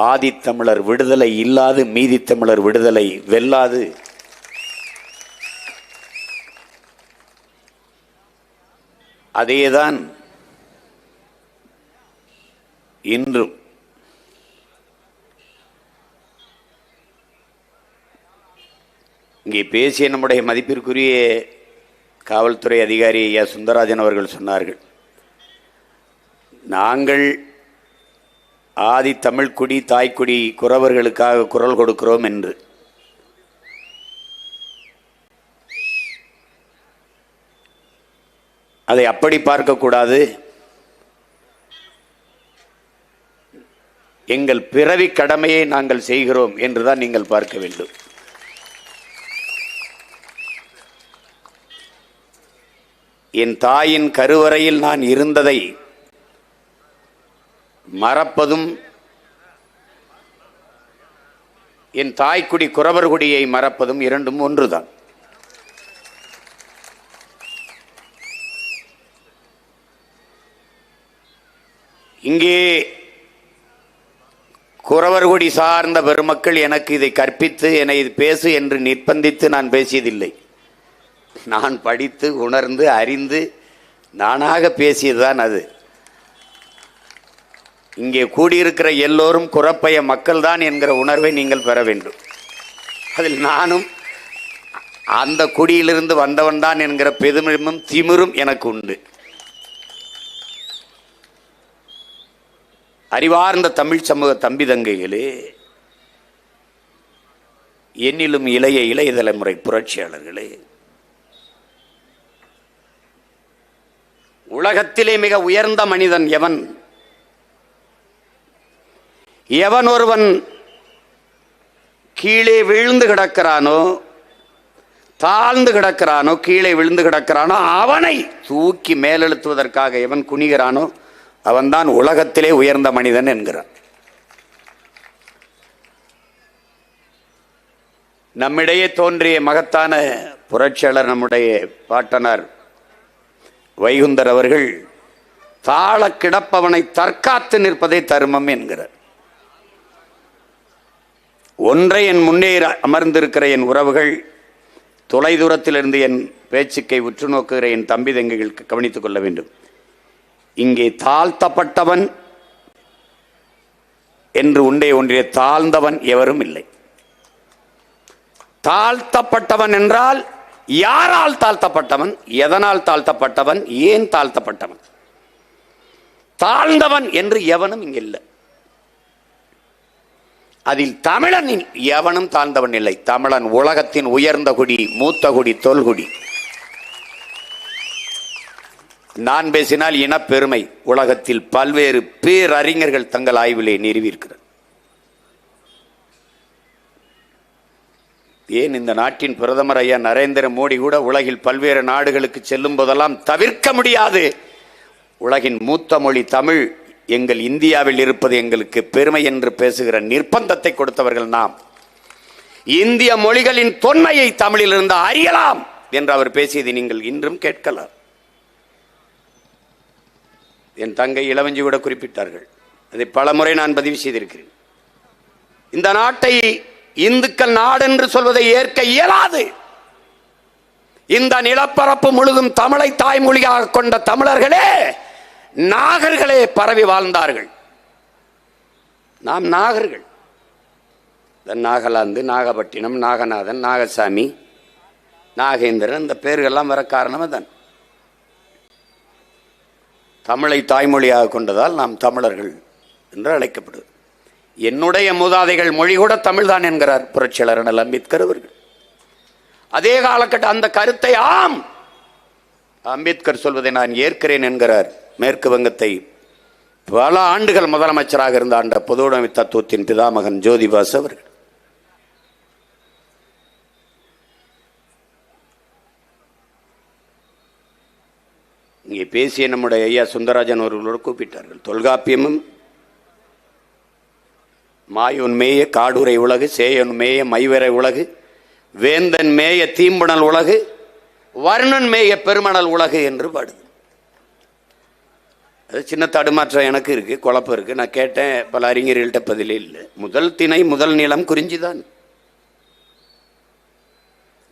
ஆதித்தமிழர் விடுதலை இல்லாது மீதி தமிழர் விடுதலை வெல்லாது. அதேதான் இன்றும். இங்கே பேசிய நம்முடைய மதிப்பிற்குரிய காவல்துறை அதிகாரி ஐயா சுந்தரராஜன் அவர்கள் சொன்னார்கள், நாங்கள் ஆதி தமிழ்குடி தாய்க்குடி குறவர்களுக்காக குரல் கொடுக்கிறோம் என்று. அதை அப்படி பார்க்கக்கூடாது. எங்கள் பிறவி கடமையை நாங்கள் செய்கிறோம் என்றுதான் நீங்கள் பார்க்க வேண்டும். என் தாயின் கருவறையில் நான் இருந்ததை மறப்பதும், என் தாய்க்குடி குறவர்குடியை மறப்பதும் இரண்டும் ஒன்றுதான். இங்கே குறவர்குடி சார்ந்த பெருமக்கள் எனக்கு இதை கற்பித்து என்னை இது பேசு என்று நிர்பந்தித்து நான் பேசியதில்லை. நான் படித்து உணர்ந்து அறிந்து நானாக பேசியதுதான் அது. இங்கே கூடியிருக்கிற எல்லோரும் குறப்பைய மக்கள்தான் என்கிற உணர்வை நீங்கள் பெற வேண்டும். அதில் நானும் அந்த குடியிலிருந்து வந்தவன் தான் என்கிற பெருமிதமும் திமிரும் எனக்கு உண்டு. அறிவார்ந்த தமிழ் சமூக தம்பி தங்கைகளே, என்னிலும் இளைய தலைமுறை புரட்சியாளர்களே, உலகத்திலே மிக உயர்ந்த மனிதன் எவன்? எவன் ஒருவன் கீழே விழுந்து கிடக்கிறானோ, தாழ்ந்து கிடக்கிறானோ, கீழே விழுந்து கிடக்கிறானோ, அவனை தூக்கி மேலெழுத்துவதற்காக எவன் குனிகிறானோ அவன்தான் உலகத்திலே உயர்ந்த மனிதன் என்கிறான். நம்மிடையே தோன்றிய மகத்தான புரட்சியாளர் நம்முடைய பாட்டனார் வைகுந்தர் அவர்கள் தாழ கிடப்பவனை தற்காத்து நிற்பதை தர்மம் என்கிறார். ஒன்றை என் முன்னே அமர்ந்திருக்கிற என் உறவுகள், தொலைதூரத்திலிருந்து என் பேச்சுக்கை உற்று நோக்குகிற என் தம்பி தங்கைகளுக்கு கவனித்துக் கொள்ள வேண்டும். இங்கே தாழ்த்தப்பட்டவன் என்று உண்டே ஒன்றிய தாழ்ந்தவன் எவரும் இல்லை. தாழ்த்தப்பட்டவன் என்றால் யாரால் தாழ்த்தப்பட்டவன், எதனால் தாழ்த்தப்பட்டவன், ஏன் தாழ்த்தப்பட்டவன்? தாழ்ந்தவன் என்று எவனும் இங்கே இல்லை. அதில் தமிழன் எவனும் தாழ்ந்தவன் இல்லை. தமிழன் உலகத்தின் உயர்ந்த குடி, மூத்த குடி, தொல்குடி. நான் பேசினால் இனப்பெருமை உலகத்தில் பல்வேறு பேரறிஞர்கள் தங்கள் ஆய்விலே நிறுவியிருக்கிறார். ஏன் இந்த நாட்டின் பிரதமர் ஐயா நரேந்திர மோடி கூட உலகில் பல்வேறு நாடுகளுக்கு செல்லும் போதெல்லாம் தவிர்க்க முடியாது, உலகின் மூத்த மொழி தமிழ் எங்கள் இந்தியாவில் இருப்பது எங்களுக்கு பெருமை என்று பேசுகிற நிர்பந்தத்தை கொடுத்தவர்கள் நாம். இந்திய மொழிகளின் தொன்மையை தமிழிலிருந்து அறியலாம் என்று அவர் பேசியதை நீங்கள் இன்றும் கேட்கலாம். என் தங்கை இளவஞ்சி கூட குறிப்பிட்டார்கள். அதை பலமுறை நான் பதிவு செய்திருக்கிறேன். இந்த நாட்டை இந்துக்கள் நாடு என்று சொல்வதை ஏற்க இயலாது. இந்த நிலப்பரப்பு முழுதும் தமிழை தாய்மொழியாக கொண்ட தமிழர்களே, நாகர்களே பரவி வாழ்ந்தார்கள். நாம் நாகர்கள். நாகாலாந்து, நாகப்பட்டினம், நாகநாதன், நாகசாமி, நாகேந்திரன், இந்த பேர்கள்லாம் வர காரணம் தான் தமிழை தாய்மொழியாக கொண்டதால் நாம் தமிழர்கள் என்று அழைக்கப்படுது. என்னுடைய மூதாதைகள் மொழி கூட தமிழ்தான் என்கிறார் புரட்சியாளர் அண்ணல் அம்பேத்கர் அவர்கள். அதே காலகட்ட அந்த கருத்தை ஆம் அம்பேத்கர் சொல்வதை நான் ஏற்கிறேன் என்கிறார் மேற்கு வங்கத்தை பல ஆண்டுகள் முதலமைச்சராக இருந்த ஆண்ட பொதுவுடைமை தத்துவத்தின் பிதாமகன் ஜோதிபாசு அவர்கள். இங்கே பேசிய நம்முடைய ஐயா சுந்தரராஜன் அவர்களோடு கூப்பிட்டார்கள். தொல்காப்பியமும் மாயோன் மேய காடுரை உலகு, சேயோன் மேய மைவரை உலகு, வேந்தன் மேய தீம்புணல் உலகு, வர்ணன் மேய பெருமணல் உலகு என்று பாடுது. அது சின்ன தடுமாற்றம் எனக்கு இருக்குது, குழப்பம் இருக்குது. நான் கேட்டேன், பல அறிஞர்கள்ட்ட பதிலே இல்லை. முதல் திணை முதல் நிலம் குறிஞ்சி தான்.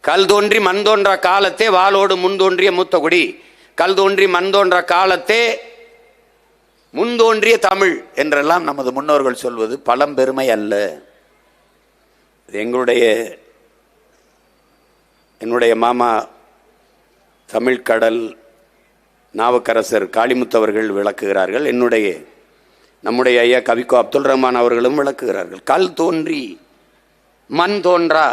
கல் தோன்றி மண் தோன்ற காலத்தே வாளோடு முன் தோன்றிய மூத்த குடி, கல் தோன்றி மண் தோன்ற காலத்தே முன் தோன்றிய தமிழ் என்றெல்லாம் நமது முன்னோர்கள் சொல்வது பழம்பெருமை அல்ல. என்னுடைய மாமா தமிழ்கடல் நாவுக்கரசர் காளிமுத்தவர்கள் விளக்குகிறார்கள். நம்முடைய ஐயா கவிக்கோ அப்துல் ரஹ்மான் அவர்களும் விளக்குகிறார்கள். கல் தோன்றி மண் தோன்றா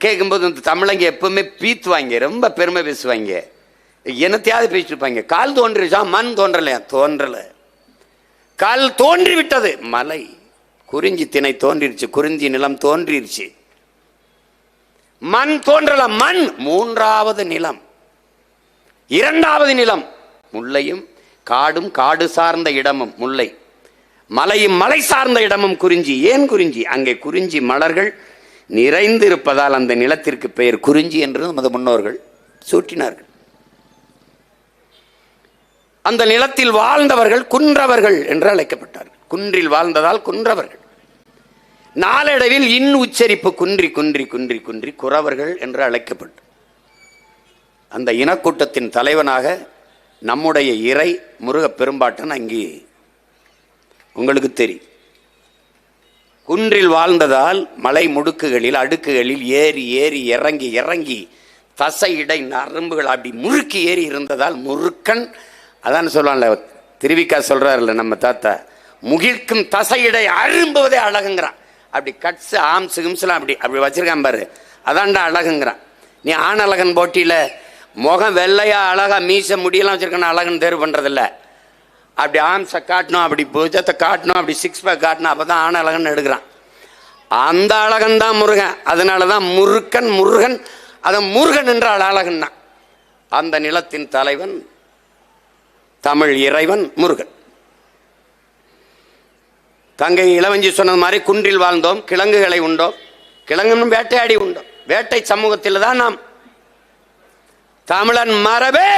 கேட்கும்போது இந்த தமிழங்க எப்பவுமே பீத்துவாங்க, ரொம்ப பெருமை பேசுவாங்க, என்னத்தையாவது பேசிட்டு இருப்பாங்க. கால் தோன்றிச்சா, மண் தோன்றலையா? தோன்றலை. கல் தோன்றி விட்டது, மலை குறிஞ்சி திணை தோன்றிருச்சு, குறிஞ்சி நிலம் தோன்றிருச்சு. மண் தோன்றல, மண் மூன்றாவது நிலம், இரண்டாவது நிலம். முல்லையும் காடும் காடு சார்ந்த இடமும் முல்லை, மலையும் மலை சார்ந்த இடமும் குறிஞ்சி. ஏன் குறிஞ்சி? அங்கே குறிஞ்சி மலர்கள் நிறைந்திருப்பதால் அந்த நிலத்திற்கு பெயர் குறிஞ்சி என்று நமது முன்னோர்கள் சூட்டினார்கள். அந்த நிலத்தில் வாழ்ந்தவர்கள் குன்றவர்கள் என்று அழைக்கப்பட்டார்கள். குன்றில் வாழ்ந்ததால் குன்றவர்கள். நாளடைவில் இன் உச்சரிப்பு குன்றி குன்றி குன்றி குன்றி குறவர்கள் என்று அழைக்கப்பட்டு அந்த இனக்கூட்டத்தின் தலைவனாக நம்முடைய இறை முருக பெரும்பாட்டன் அங்கே உங்களுக்கு தெரியும். குன்றில் வாழ்ந்ததால் மலை முடுக்குகளில் அடுக்குகளில் ஏறி ஏறி இறங்கி இறங்கி தசை இடை நரம்புகள் அப்படி முறுக்கி ஏறி இருந்ததால் முறுக்கன். அதான் சொல்லுவான்ல, திருவிக்கா சொல்றாருல்ல நம்ம தாத்தா, முகிழ்க்கும் தசையிடை அரும்புவதே அழகுங்கிறான். அப்படி கட்ஸ் ஆம்சு கிம்ஸ்லாம் அப்படி அப்படி வச்சிருக்கான் பாரு, அதான்டா அழகுங்கிறான். நீ ஆண் அழகன் போட்டியில முகம் வெள்ளையா அழகா மீச முடியெல்லாம் வச்சிருக்கான அழகுன்னு தேர்வு பண்றதில்ல. அப்படி ஆம்சை காட்டணும், அப்படி பூஜத்தை காட்டணும், அப்படி சிக்ஸ் பேக் காட்டணும், அப்பதான் ஆண் அழகன் எடுக்கிறான். அந்த அழகன் தான் முருகன். அதனாலதான் முருகன் முருகன், அதை முருகன் என்றால் அழகன் தான். அந்த நிலத்தின் தலைவன் தமிழ் இறைவன் முருகன். தங்கை இளவஞ்சி சொன்னது மாதிரி குன்றில் வாழ்ந்தோம், கிழங்குகளை உண்டோம். கிழங்கு வேட்டையாடி உண்டோம். வேட்டை சமூகத்தில் தான் நாம். தமிழன் மரபே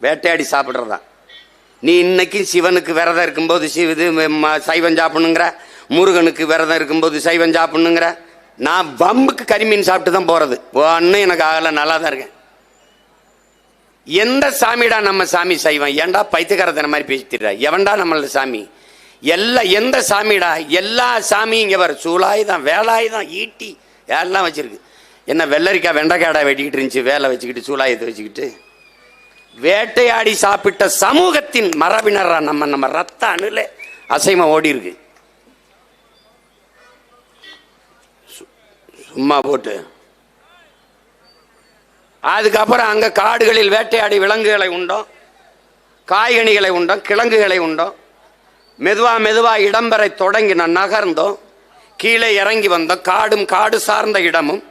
வேட்டையாடி சாப்பிட்றதா. நீ இன்னைக்கு சிவனுக்கு விரதம் இருக்கும்போது சைவம் சாப்பிடணுங்கிற, முருகனுக்கு விரதம் இருக்கும்போது சைவம் சாப்பிடணுங்கிற. நான் வம்புக்கு கரிமீன் சாப்பிட்டு தான் போறது. ஒன்னும் எனக்கு ஆகல, நல்லா தான் இருக்கேன். எந்த சாமிடா நம்ம சாமி சைவம்? ஏன்டா பைத்தியக்காரத்தன மாதிரி பேசிட்டுற? எவன்டா நம்மள சாமி? எந்த சாமிடா? எல்லா சாமியும் இங்க வர சூளாயுதம் வேலாயுதம் ஈட்டி எல்லாம் வச்சிருக்கு. என்ன வெள்ளரிக்காய் வெண்டைக்காடா வெட்டிக்கிட்டு இருந்துச்சு, வேலை வச்சுக்கிட்டு சூளாயுதத்தை வச்சுக்கிட்டு. வேட்டையாடி சாப்பிட்ட சமூகத்தின் மரபினரா நம்ம ரத்த அணுல அசைம ஓடி இருக்கு. சும்மா போட்டு அதுக்கப்புறம் அங்க காடுகளில் வேட்டையாடி விலங்குகளை உண்டோம், காய்கனிகளை உண்டோம், கிழங்குகளை உண்டோம். மெதுவா இடம்பெறை தொடங்கி நகர்ந்தோம், கீழே இறங்கி வந்தோம். காடும் காடு சார்ந்த இடமும்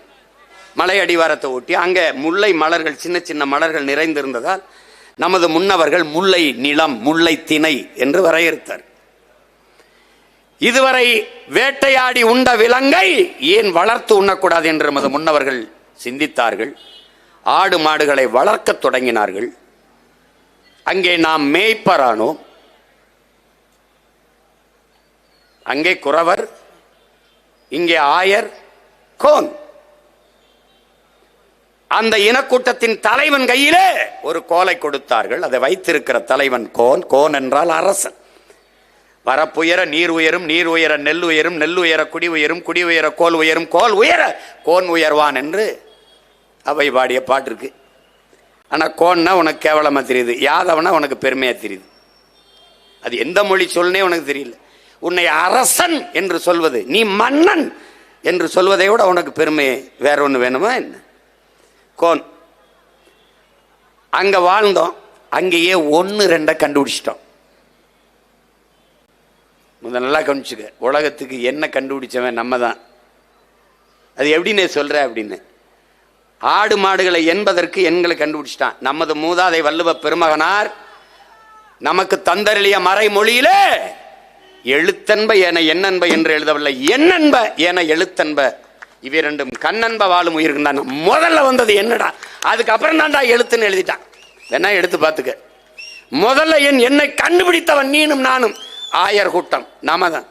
மலை அடிவாரத்தை ஒட்டி அங்கே முல்லை மலர்கள், சின்ன சின்ன மலர்கள் நிறைந்திருந்ததால் நமது முன்னவர்கள் முல்லை நிலம், முல்லை திணை என்று வரையறுத்தார். இதுவரை வேட்டையாடி உண்ட விலங்கை ஏன் வளர்த்து உண்ணக்கூடாது என்று நமது முன்னவர்கள் சிந்தித்தார்கள். ஆடு மாடுகளை வளர்க்க தொடங்கினார்கள். அங்கே நாம் மேய்ப்பரானோம். அங்கே குறவர், இங்கே ஆயர், கோன். அந்த இனக்கூட்டத்தின் தலைவன் கையிலே ஒரு கோலை கொடுத்தார்கள். அதை வைத்திருக்கிற தலைவன் கோன். கோன் என்றால் அரசன். வரப்புயர நீர் உயரும், நீர் உயர நெல் உயரும், நெல் உயர குடி உயரும், குடி உயர கோல் உயரும், கோல் உயர கோன் உயர்வான் என்று அவை பாடிய பாட்டு இருக்கு. ஆனா கோன்னா உனக்கு கேவலமா தெரியுது, யாதவனா உனக்கு பெருமையா தெரியுது. அது எந்த மொழி சொல்னே உனக்கு தெரியல. உன்னை அரசன் என்று சொல்வது, நீ மன்னன் என்று சொல்வதை விட உனக்கு பெருமை வேற ஒண்ணு வேணுமா என்ன? கோன். அங்க வாழ்ந்தோம். அங்கேயே 1-2 கண்டுபிடிச்சிட்டோம். நல்லா கவனிச்சுக்க, உலகத்துக்கு என்ன கண்டுபிடிச்சவன் நம்ம தான். அது எப்படின்னு சொல்ற அப்படின்னு, ஆடு மாடுகளை என்பதற்கு எண்களை கண்டுபிடிச்சிட்டான். நமது மூதாதை வள்ளுவ பெருமகனார் நமக்கு தந்தருளிய மறைமொழியிலே எழுத்தன்ப என எண்ணன்ப என்று எழுதவில்லை, எண்ணன்ப என எழுத்தன்ப. இவ்விரண்டும் கண்ணன்ப வாழும் உயிர்தான். முதல்ல வந்தது என்னடா, அதுக்கப்புறம் தான்டா எழுத்துன்னு எழுதிட்டான். வேணா எடுத்து பார்த்துக்க. முதல்ல என்னை கண்டுபிடித்தவன் நீனும் நானும். ஆயர் கூட்டம் நாம தான்.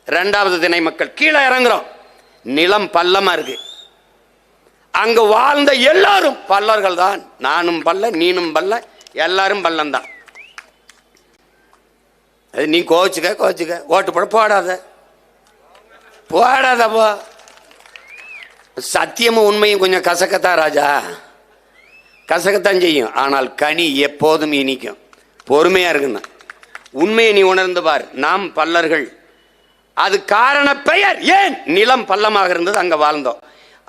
இரண்டாவது திணை மக்கள் கீழே இறங்குறோம். நிலம் பள்ளமா இருக்கு. அங்கு வாழ்ந்த எல்லாரும் பல்லர்கள் தான். நானும் பல்ல, நீனும் பல்ல, எல்லாரும் பள்ளம்தான். அது நீ கோச்சுக்க ஓட்டு போட போடாதப்போ. சத்தியமும் உண்மையும் கொஞ்சம் கசக்கத்தான் ராஜா, கசக்கத்தான் செய்யும். ஆனால் கனி எப்போதும் இனிக்கும். பொறுமையா இருக்குன்னு உண்மையை நீ உணர்ந்து பார். நாம் பல்லர்கள். அது காரண பெயர். ஏன் நிலம் பள்ளமாக இருந்தது, அங்க வாழ்ந்தோம்.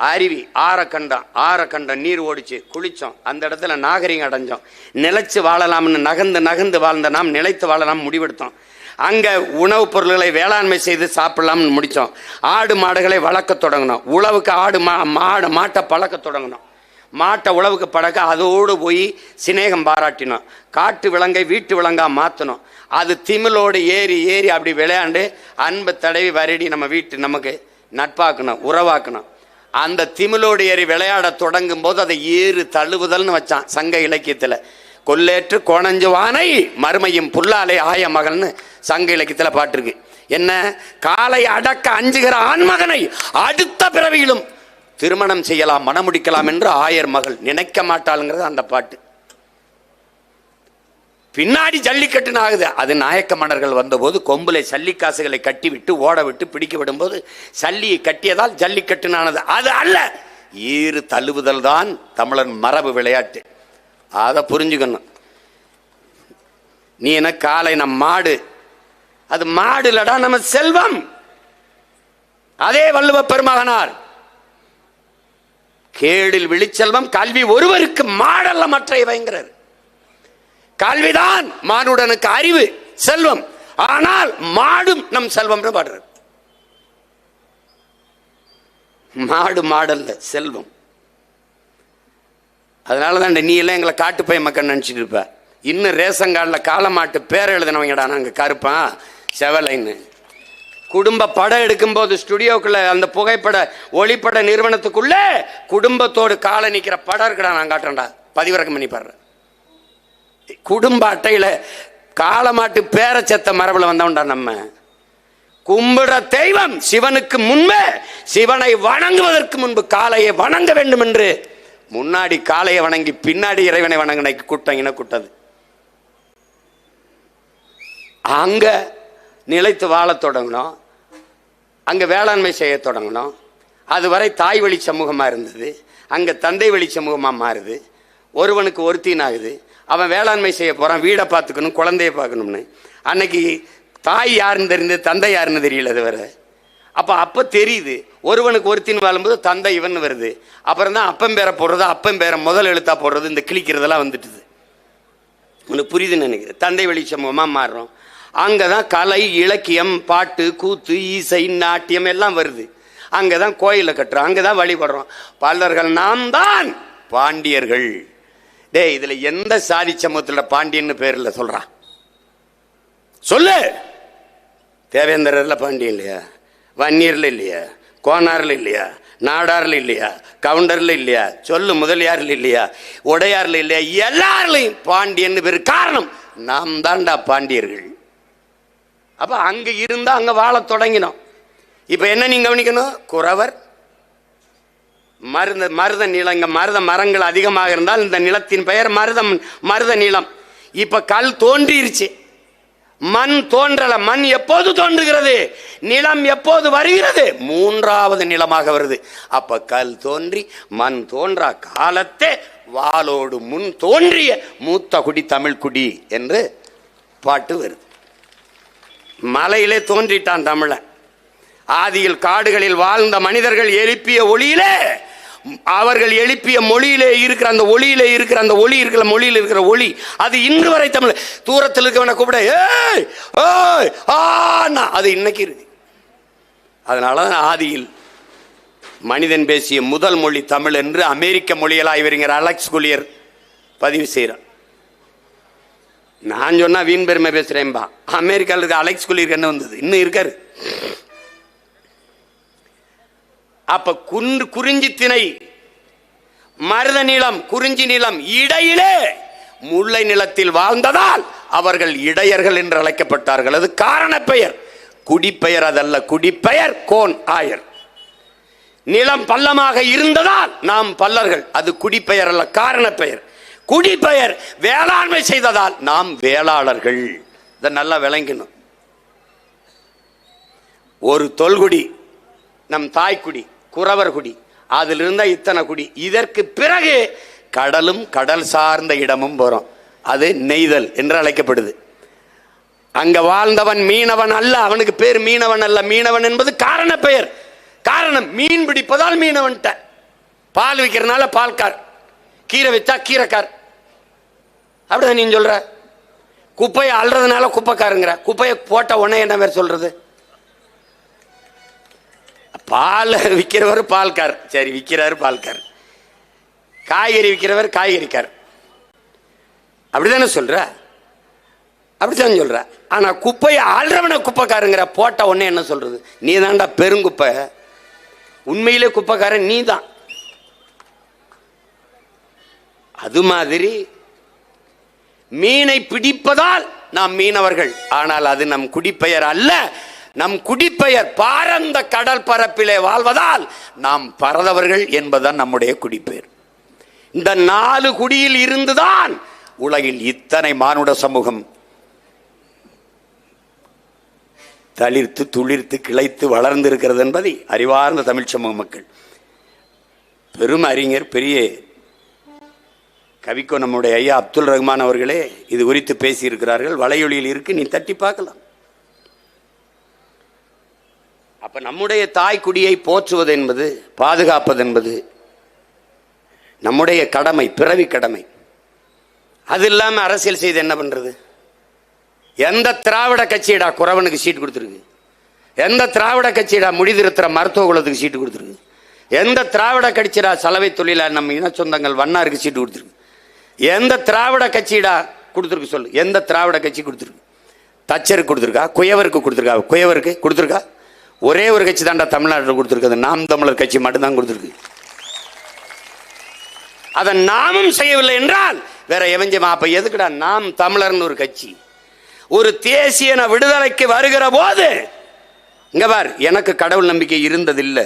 அருவி ஆரக்கண்டம் நீர் ஓடிச்சு, குளிச்சோம். அந்த இடத்துல நாகரிகம் அடைஞ்சோம். நிலைச்சு வாழலாம்னு நகர்ந்து வாழ்ந்த நாம் நிலைத்து வாழலாம் முடிவெடுத்தோம். அங்க உணவுப் பொருள்களை வேளாண்மை செய்து சாப்பிடலாம்னு முடிச்சோம். ஆடு மாடுகளை வளர்க்க தொடங்கினோம். உழவுக்கு மாட்டை பழக்க தொடங்கினோம். மாட்டை உழவுக்கு பழக்க அதோடு போய் சிநேகம் பாராட்டினோம். காட்டு விலங்கை வீட்டு விலங்கா மாற்றணும். அது திமிலோடு ஏறி அப்படி விளையாண்டு அன்பு தடவி வருடி நம்ம நமக்கு நட்பாக்கணும், உறவாக்கணும். அந்த திமிலோடு ஏறி விளையாட தொடங்கும் போது அதை ஏறு தழுவுதல்னு வச்சான் சங்க இலக்கியத்தில். கொல்லேற்று கோணஞ்சுவானை மறுமையும் புல்லாலை ஆய மகள்னு சங்க இலக்கியத்தில் பாட்டிருக்கு. என்ன, காலை அடக்க அஞ்சுகிற ஆண்மகனை அடுத்த பிறவியிலும் திருமணம் செய்யலாம், மணமுடிக்கலாம் என்று ஆயர் மகள் நினைக்க மாட்டாளுங்கிறது அந்த பாட்டு. பின்னாடி ஜல்லிக்கட்டுன்னு ஆகுது. அது நாயக்க மன்னர்கள் வந்தபோது கொம்புல சல்லிக்காசுகளை கட்டி விட்டு ஓட விட்டு பிடிக்க விடும்போது சல்லியை கட்டியதால் ஜல்லிக்கட்டுனானது. அது அல்ல, ஈறு தழுவுதல் தான் தமிழன் மரபு விளையாட்டு. அதை புரிஞ்சுக்கணும். நீ என்ன காலை நம் மாடு, அது மாடு இல்லடா, நம்ம செல்வம். அதே வள்ளுவ பெருமகனார் கேடில் விழிச்செல்வம் கல்வி ஒருவருக்கு மாடல்ல மற்றையவைங்கிறார். கல்விதான் மானுடனுக்கு அறிவு செல்வம். ஆனால் மாடும் நம் செல்வம் பாடுறார். மாடல்ல செல்வம். அதனாலதான் நீ எல்லாம் எங்களை காட்டுப்பை மக்கள் நினைச்சிட்டு இருப்ப. இன்னும் ரேஷன் கார்டில் காலமாட்டு பேர் எழுதினவங்கடா நாங்க கருப்பான் செவலைன்னு. குடும்ப படம் எடுக்கும் போது ஸ்டுடியோக்குள்ள அந்த புகைப்பட ஒளிப்பட நிறுவனத்துக்குள்ள குடும்பத்தோடு காலை நிக்கிற படம் இருக்கடா நான் காட்டுறேன்டா, பதிவிறக்கம் பண்ணி பாடுறேன். குடும்ப அட்டையில காலமாட்டு பேர செத்த மரபுல வந்தவன்டா நம்ம. கும்பிடுற தெய்வம் சிவனுக்கு முன்பே, சிவனை வணங்குவதற்கு முன்பு காளையை வணங்க வேண்டும் என்று முன்னாடி காளையை வணங்கி பின்னாடி இறைவனை வணங்கின கூட்டம் இனக்கூட்டது. அங்க நிலைத்து வாழ தொடங்கினோம். அங்க வேளாண்மை செய்ய தொடங்கினோம். அதுவரை தாய் வழி சமூகமா இருந்தது, அங்க தந்தை வழி சமூகமா மாறுது. ஒருவனுக்கு ஒருத்தின் ஆகுது. அவன் வேளாண்மை செய்ய போறான், வீடை பார்த்துக்கணும், குழந்தைய பார்க்கணும்னு. அன்னைக்கு தாய் யாருன்னு தெரிஞ்சது, தந்தை யாருன்னு தெரியல. அது வேற. அப்ப தெரியுது, ஒருவனுக்கு ஒருத்தின் வாழும்போது தந்தை இவன் வருது. அப்புறம் தான் அப்பம் பேரை போடுறது, அப்பம் பேரை முதல் எழுத்தா போடுறது, இந்த கிழிக்கிறதெல்லாம் வந்துட்டுது. உனக்கு புரியுதுன்னு நினைக்கிறேன். தந்தை வழி சமூகமா மாறுறோம். அங்கதான் கலை, இலக்கியம், பாட்டு, கூத்து, இசை, நாட்டியம் எல்லாம் வருது. அங்கதான் கோயில கட்டுறோம், அங்கதான் வழிபடுறோம். பல்லர்கள் நாம் தான் பாண்டியர்கள். டே, இதுல எந்த சாதி சமூகத்துல பாண்டியன்னு பேர்ல சொல்றான் சொல்லு. தேவேந்திரர்ல பாண்டியன் இல்லையா? வன்னியர்ல இல்லையா? கோனார்ல இல்லையா? நாடார்ல இல்லையா? கவுண்டர்ல இல்லையா? சொல்லு. முதலியார்ல இல்லையா? உடையார்ல இல்லையா? எல்லாருலையும் பாண்டியன் பேரு. காரணம், நாம் தான்டா பாண்டியர்கள். அப்ப அங்க இருந்தா அங்க வாழ தொடங்கினோம். இப்ப என்ன நீங்க கவனிக்கணும், குறவர் மருத நிலம். இங்க மருத மரங்கள் அதிகமாக இருந்தால் இந்த நிலத்தின் பெயர் மருத நிலம். இப்ப கல் தோன்றிருச்சு, மண் தோன்றல. மண் எப்போது தோன்றுகிறது? நிலம் எப்போது வருகிறது? மூன்றாவது நிலமாக வருது. அப்ப கல் தோன்றி மண் தோன்றா காலத்தே வாளோடு முன் தோன்றிய மூத்த குடி தமிழ் குடி என்று பாட்டு வருது. மலையிலே தோன்றிட்டான் தமிழன். ஆதியில் காடுகளில் வாழ்ந்த மனிதர்கள் எழுப்பிய ஒளியிலே, அவர்கள் எழுப்பிய மொழியிலே இருக்கிற அந்த ஒளியிலே இருக்கிற அந்த ஒளி இருக்கிற மொழியில் இருக்கிற ஒளி, அது இன்று வரை தமிழ். தூரத்தில் இருக்கவனை கூப்பிட ஏய் ஓய் ஆனா அது இன்னைக்கு இருக்கு. அதனாலதான் ஆதியில் மனிதன் பேசிய முதல் மொழி தமிழ் என்று அமெரிக்க மொழியல் ஆய்வறிஞர் அலெக்ஸ் குலியர் பதிவு செய்கிறார். நான் சொன்னா வீண் பெருமை பேசுறேன்பா. அமெரிக்காவில் இருக்க அலெக்ஸ் குலியர் என்ன வந்தது, இன்னும் இருக்காரு. அப்ப குறிஞ்சி திணை, மருத நிலம், குறிஞ்சி நிலம், இடையிலே முல்லை நிலத்தில் வாழ்ந்ததால் அவர்கள் இடையர்கள் என்று அழைக்கப்பட்டார்கள். அது காரண பெயர், குடிப்பெயர் அதல்ல. குடிப்பெயர் கோன் ஆயர். நிலம் பள்ளமாக இருந்ததால் நாம் பல்லர்கள், அது குடிப்பெயர் அல்ல, காரண பெயர். குடிப்பெயர் வேளாண்மை செய்ததால் நாம் வேளாளர்கள். இதை நல்லா விளங்கணும். ஒரு தொல்குடி நம் தாய்க்குடி குறவர் குடி, அதில் இருந்த இத்தனை குடி. இதற்கு பிறகு கடலும் கடல் சார்ந்த இடமும் போறோம். அது நெய்தல் என்று அழைக்கப்படுது. அங்க வாழ்ந்தவன் மீனவன் அல்ல, அவனுக்கு பேர் மீனவன் அல்ல. மீனவன் என்பது காரண பெயர். காரணம், மீன் பிடிப்பதால் மீனவன். பால் விற்கிறதுனால பால்கார், கீரை வித்தா கீரைக்கார். அப்படிதான் நீ சொல்ற. குப்பையை அல்றதுனால குப்பைக்காருங்கிற. குப்பையை போட்ட உடனே என்ன பேர் சொல்றது? பால் விற்கிறவர் பால்கார், சரி விற்கிறாரு பால்கார். காய்கறி விற்கிறவர் காய்கறிக்கார். அப்படிதானே சொல்ற? அப்படித்தான் சொல்ற. ஆனா குப்பையை ஆள்றவன குப்பைக்காருங்கிற. போட்ட உடனே என்ன சொல்றது? நீ தான்டா பெருங்குப்பை. உண்மையிலே குப்பைக்காரன் நீ தான். அது மாதிரி மீனை பிடிப்பதால் நாம் மீனவர்கள். ஆனால் அது நம் குடிப்பெயர் அல்ல. நம் குடிப்பெயர் பாரந்த கடல் பரப்பிலே வாழ்வதால் நாம் பரதவர்கள் என்பதுதான் நம்முடைய குடிப்பெயர். இந்த 4 குடியில் இருந்துதான் உலகில் இத்தனை மானுட சமூகம் தளிர்த்து துளிர்த்து கிளைத்து வளர்ந்திருக்கிறது என்பதை அறிவார்ந்த தமிழ் சமூக மக்கள், பெரும் அறிஞர், பெரிய கவிக்கோ நம்முடைய ஐயா அப்துல் ரஹ்மான் அவர்களே இது குறித்து பேசியிருக்கிறார்கள். வலையொலியில் இருக்கு, நீ தட்டி பார்க்கலாம். அப்ப நம்முடைய தாய்க்குடியை போற்றுவது என்பது, பாதுகாப்பது என்பது நம்முடைய கடமை, பிறவி கடமை. அது இல்லாம அரசியல் செய்து என்ன பண்றது? எந்த திராவிட கட்சியடா குறவனுக்கு சீட்டு கொடுத்துருக்கு? எந்த திராவிட கட்சியடா முடிதிருத்துற மருத்துவ குலத்துக்கு சீட்டு கொடுத்துருக்கு? எந்த திராவிட கட்சியடா சலவை தொழில நம்ம இன சொந்தங்கள் வண்ணாருக்கு சீட்டு கொடுத்துருக்கு? எந்த திராவிட கட்சியடா கொடுத்துருக்கு சொல்லு? எந்த திராவிட கட்சி கொடுத்துருக்கு? தச்சருக்கு கொடுத்துருக்கா? குயவருக்கு கொடுத்துருக்கா? குயவருக்கு கொடுத்துருக்கா? ஒரே ஒரு கட்சி தான்டா தமிழ்நாட்டில் கொடுத்துருக்கு, நாம் தமிழர் கட்சி மட்டும்தான் கொடுத்துருக்கு. அதை நாமும் செய்யவில்லை என்றால் வேற எவஞ்சமா? அப்ப எதுக்குடா நாம் தமிழர்னு ஒரு கட்சி? ஒரு தேசிய விடுதலைக்கு வருகிற போது இங்க பார், எனக்கு கடவுள் நம்பிக்கை இருந்ததில்லை,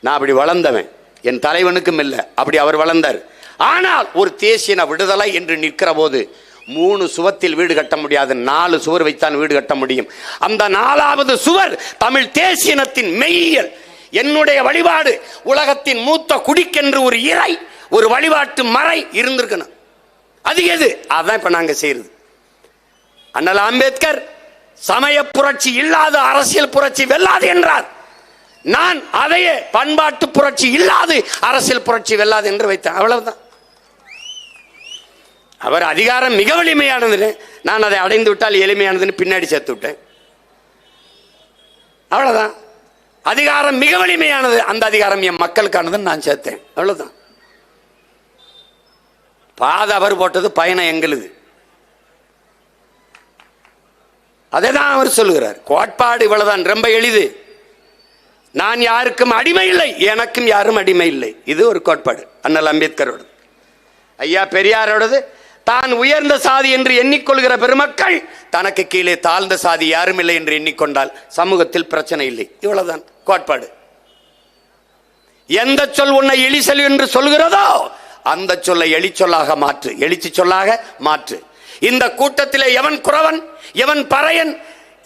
நான் அப்படி வளர்ந்தவன், என் தலைவனுக்கும் இல்லை, அப்படி அவர் வளர்ந்தார். ஆனால் ஒரு தேசிய விடுதலை என்று நிற்கிற போது 3 சுவத்தில் வீடு கட்ட முடியாது, 4 சுவர் வைத்தான் வீடு கட்ட முடியும். அந்த 4வது சுவர் தமிழ் தேசியனத்தின் மெய்யியல். என்னுடைய வழிபாடு உலகத்தின் மூத்த குடிக்கென்று ஒரு இறை, ஒரு வழிபாட்டு மறை இருந்திருக்கணும். அது எது? அதான் இப்ப நாங்க செய்யறது. அண்ணல் அம்பேத்கர் சமய புரட்சி இல்லாத அரசியல் புரட்சி வெல்லாது என்றார். நான் அதையே பண்பாட்டு புரட்சி இல்லாது அரசியல் புரட்சி வெல்லாது என்று வைத்தேன். அவ்வளவுதான். அவர் அதிகாரம் மிக வலிமையானது, நான் அதை அடைந்து விட்டால் எளிமையானதுன்னு பின்னாடி சேர்த்து விட்டேன். அவ்வளவுதான். அதிகாரம் மிக வலிமையானது, அந்த அதிகாரம் என் மக்களுக்கானதுன்னு நான் சேர்த்தேன். அவ்வளவுதான். பாதை அவர் போட்டது, பயணம் எங்களுது. அதை தான் அவர் சொல்லுகிறார். கோட்பாடு இவ்வளவுதான், ரொம்ப எளிது. நான் யாருக்கும் அடிமை இல்லை, எனக்கும் யாரும் அடிமை இல்லை. இது ஒரு கோட்பாடு. அண்ணல் அம்பேத்கரோடு, ஐயா பெரியாரோடது. தான் உயர்ந்த சாதி என்று எண்ணிக்கொள்கிற பெருமக்கள் தனக்கு கீழே தாழ்ந்த சாதி யாரும் இல்லை என்று எண்ணிக்கொண்டால் சமூகத்தில் பிரச்சனை இல்லை. இவ்வளவுதான் கோட்பாடு. எந்த சொல் உன்னை எலி சொல் என்று சொல்கிறதோ அந்த சொல்லை எலி சொல்லாக மாற்று, எழுச்சி சொல்லாக மாற்று. இந்த கூட்டத்திலே எவன் குறவன், எவன் பறையன்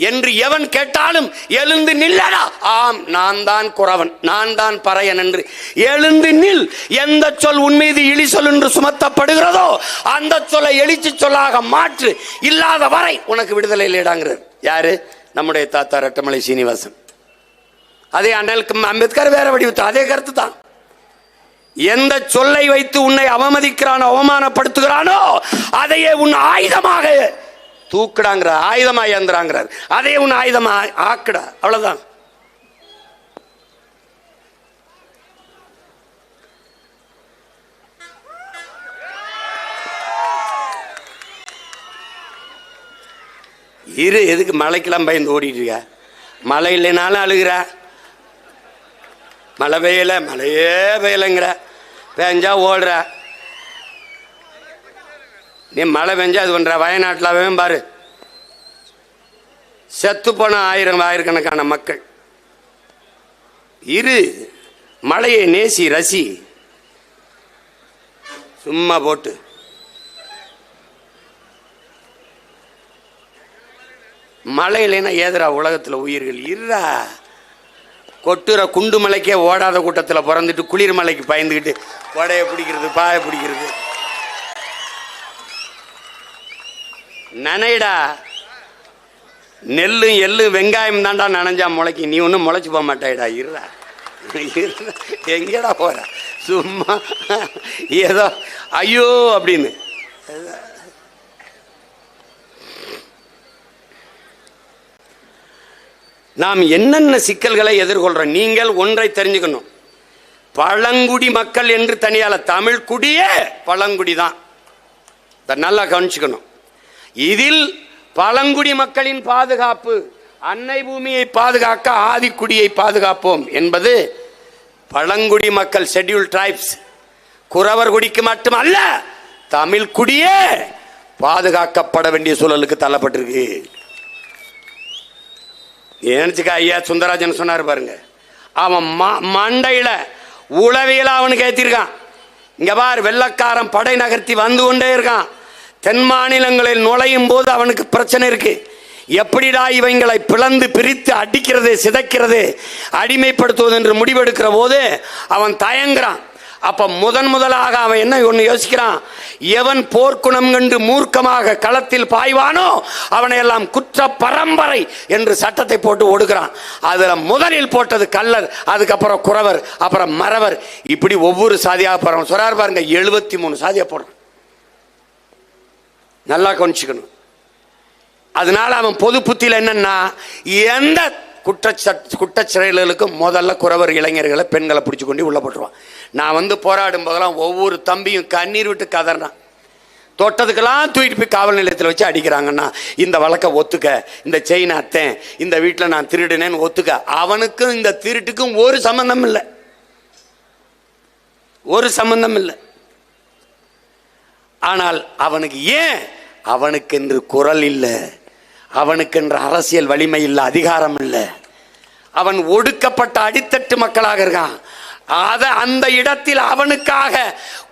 என்று எவன் கேட்டாலும் எழுந்து நில்லடா. ஆம், நான் தான் குறவன், நான் தான் பறையன் என்று எழுந்து நில். எந்த சொல் உன் மீது இழி சொல் என்று சுமத்தப்படுகிறதோ அந்த சொல்லை எழுச்சி சொல்லாக மாற்று. இல்லாத வரை உனக்கு விடுதலை இல்லைடாங்கிறார். யாரு? நம்முடைய தாத்தா ரெட்டமலை சீனிவாசன். அதே அண்ணல் அம்பேத்கர் வேற வடிவத்து அதே கருத்து தான். எந்த சொல்லை வைத்து உன்னை அவமதிக்கிறானோ, அவமானப்படுத்துகிறானோ அதையே உன் ஆயுதமாக தூக்குடாங்கிற, ஆயுதமா ஏந்துறாங்கிறார். அதே உன் ஆயுதமா ஆக்குடா. அவ்வளவுதான். இரு, எதுக்கு மழைக்கெல்லாம் பயந்து ஓடிட்டு இருக்க? மழை இல்லைனாலும் அழுகிற, மழை பெய்யல, மழையே பெய்யலைங்கிற, பெஞ்சா ஓடுற. நீ மழை பெஞ்சா அது பண்ற. வயநாட்டில் பாரு, செத்து போன ஆயிரக்கணக்கான மக்கள். இரு, மழையை நேசி, ரசி. சும்மா போட்டு மழை இல்லைன்னா ஏதுரா உலகத்தில் உயிர்கள் இருறா. கொட்டுற குண்டு மலைக்கே ஓடாத கூட்டத்தில் பிறந்துட்டு குளிர் மலைக்கு பயந்துக்கிட்டு கொடையை பிடிக்கிறது, பாயை பிடிக்கிறது. நனைடா, நெல்லும் எள்ளும் வெங்காயம் தாண்டா நனைஞ்சா முளைக்கு. நீ ஒன்றும் முளைச்சு போக மாட்டாயிடா. இருறா, எங்கடா போற? சும்மா ஏதோ ஐயோ அப்படின்னு. நாம் என்னென்ன சிக்கல்களை எதிர்கொள்றோம்? நீங்கள் ஒன்றை தெரிஞ்சுக்கணும். பழங்குடி மக்கள் என்று தனியால, தமிழ் குடியே பழங்குடி தான். நல்லா கவனிச்சுக்கணும். இதில் பழங்குடி மக்களின் பாதுகாப்பு, அன்னை பூமியை பாதுகாக்க ஆதிக்குடியை பாதுகாப்போம் என்பது பழங்குடி மக்கள், ஷெட்யூல் டிரைப்ஸ், குறவர் குடிக்கு மட்டுமல்ல, தமிழ் குடியே பாதுகாக்கப்பட வேண்டிய சூழலுக்கு தள்ளப்பட்டிருக்கு. ஏன்னுச்சுக்கா ஐயா சுந்தரராஜன் சொன்னார் பாருங்க. அவன் மண்டையில உளவியல அவனுக்கு ஏற்றிருக்கான். இங்க பார், வெள்ளக்காரன் படை நகர்த்தி வந்து கொண்டே இருக்கான். தென் மாநிலங்களில் நுழையும் போது அவனுக்கு பிரச்சனை இருக்கு. எப்படிடா இவங்களை பிளந்து பிரித்து அடிக்கிறது, சிதைக்கிறது, அடிமைப்படுத்துவது என்று முடிவெடுக்கிற போது அவன் தயங்குறான். அப்ப முதலாக அவன் என்ன ஒன்று யோசிக்கிறான்? எவன் போர்க்குணம் கண்டு மூர்க்கமாக களத்தில் பாய்வானோ அவனை எல்லாம் குற்ற பரம்பரை என்று சட்டத்தை போட்டு ஒடுக்கிறான். அதுல முதலில் போட்டது கள்ளர், அதுக்கப்புறம் குறவர், அப்புறம் மறவர். இப்படி ஒவ்வொரு சாதியாக போறான். சொல்றாரு பாருங்க, 73 சாதியா போடுறான். நல்லா கவனிச்சுக்கணும். அதனால அவன் பொது புத்தியில் என்னன்னா, எந்த குற்றச்செயல்களுக்கும் முதல்ல குறவர் இளைஞர்களை, பெண்களை பிடிச்சு கொண்டு உள்ள போட்டுருவான். நான் வந்து போராடும் போதெல்லாம் ஒவ்வொரு தம்பியும் கண்ணீர் விட்டு கதறான். தொட்டதுக்கெல்லாம் தூக்கிட்டு போய் காவல் நிலையத்தில் வச்சு அடிக்கிறாங்கன்னா, இந்த வழக்கை ஒத்துக்க, இந்த செயின் அத்தேன், இந்த வீட்டில் நான் திருடினேன்னு ஒத்துக்க. அவனுக்கும் இந்த திருட்டுக்கும் ஒரு சம்பந்தம் இல்லை, ஒரு சம்பந்தம் இல்லை. ஆனால் அவனுக்கு ஏன்? அவனுக்கென்று குரல் இல்லை, அவனுக்கென்று அரசியல் வலிமை இல்லை, அதிகாரம் இல்லை. அவன் ஒடுக்கப்பட்ட அடித்தட்டு மக்களாக இருக்கான். அந்த இடத்தில் அவனுக்காக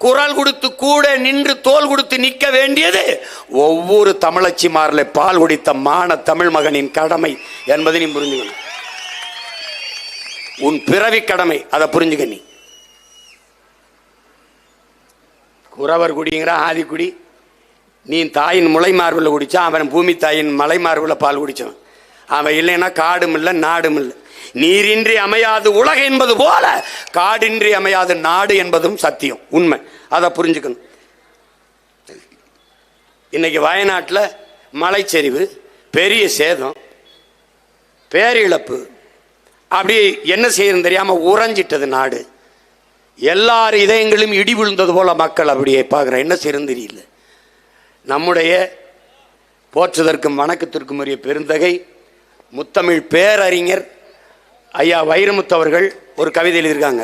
குரல் கொடுத்து கூட நின்று தோல் கொடுத்து நிற்க வேண்டியது ஒவ்வொரு தமிழச்சிமாரில் பால் குடித்த மான தமிழ் மகனின் கடமை என்பதை நீ புரிஞ்சுக்கணும். உன் பிறவி கடமை, அதை புரிஞ்சுக்க. நீ குறவர் குடிங்கிற ஆதிக்குடி, நீ தாயின் முளை மார்பில் குடித்தான், அவன் பூமி தாயின் மலை மார்பில் பால் குடித்தான். அவன் இல்லைன்னா காடும் இல்லை நாடும் இல்லை. நீரின்றி அமையாது உலகம் என்பது போல காடின்றி அமையாது நாடு என்பதும் சத்தியம், உண்மை. அதை புரிஞ்சுக்கணும். இன்னைக்கு வயநாட்டில் மலைச்சரிவு, பெரிய சேதம், பேரிழப்பு, அப்படி என்ன செய்யறது தெரியாமல் உறைஞ்சிட்டது நாடு. எல்லார் இதயங்களும் இடி விழுந்தது போல மக்கள் அப்படியே பார்க்குற. என்ன செய்யறது தெரியல. நம்முடைய போற்றுதற்கும் வணக்கத்திற்கும் உரிய பெருந்தகை முத்தமிழ் பேரறிஞர் ஐயா வைரமுத்து அவர்கள் ஒரு கவிதை எழுதியிருக்காங்க.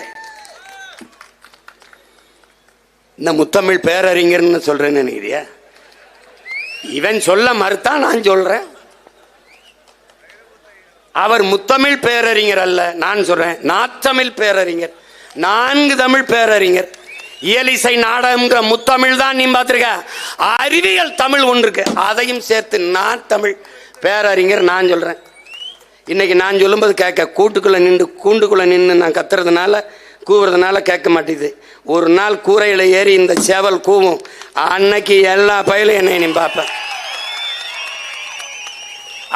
இந்த முத்தமிழ் பேரறிஞர்னு சொல்றேன்னு நினைக்கிறியா? இவன் சொல்ல மறுத்தா நான் சொல்றேன். அவர் முத்தமிழ் பேரறிஞர் அல்ல, நான் சொல்றேன் நாத்தமிழ் பேரறிஞர். 4 தமிழ் பேரறிஞர். இயலிசை நாடகம்ங்கிற முத்தமிழ் தான் நீ பார்த்துருக்க. அறிவியல் தமிழ் ஒன்று இருக்கு, அதையும் சேர்த்து நான் தமிழ் பேரறிஞர் நான் சொல்றேன். இன்னைக்கு நான் சொல்லும்போது கேட்க, கூண்டுக்குள்ள நின்று நான் கத்துறதுனால கூவுறதுனால கேட்க மாட்டேங்குது. ஒரு நாள் கூரையில் ஏறி இந்த சேவல் கூவும், அன்னைக்கு எல்லா பயிலும் என்னை நீ பார்ப்பேன்.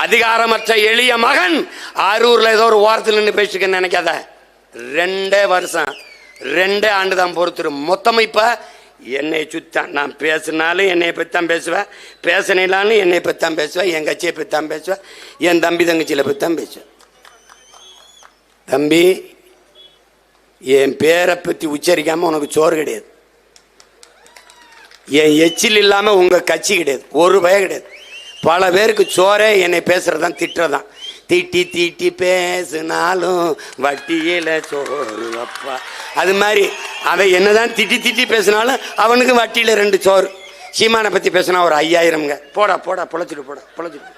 அதிகாரமற்ற எளிய மகன் அரூர்ல ஏதோ ஒரு ஓரத்தில் நின்று பேசிக்கன்னு நினைக்காத. 2 வருஷம் 2 ஆண்டு தான் பொறுத்துரும். மொத்தம் இப்ப என்னை சுத்தான். நான் பேசினாலும் என்னை பற்றித்தான் பேசுவேன், பேசினாலும் என்னை பற்றித்தான் பேசுவேன், என் கட்சியை பற்றித்தான் பேசுவேன், என் தம்பி தங்கச்சியில பற்றித்தான் பேசுவேன். தம்பி, என் பேரை பற்றி உச்சரிக்காம உனக்கு சோறு கிடையாது. என் எச்சில் இல்லாம உங்க கட்சி கிடையாது, ஒரு பய கிடையாது. பல பேருக்கு சோறே என்னை பேசுறதான், திட்டுறதான். தீட்டி தீட்டி பேசினாலும் வட்டியில சோறு அப்பா. அது மாதிரி அவன் என்னதான் திட்டி திட்டி பேசினாலும் அவனுக்கு வட்டியில 2 சோறு. சீமானை பற்றி பேசினா ஒரு 5000ங்க. போடா போடா பொழைச்சிட்டு போடா பொழைச்சிட்டு.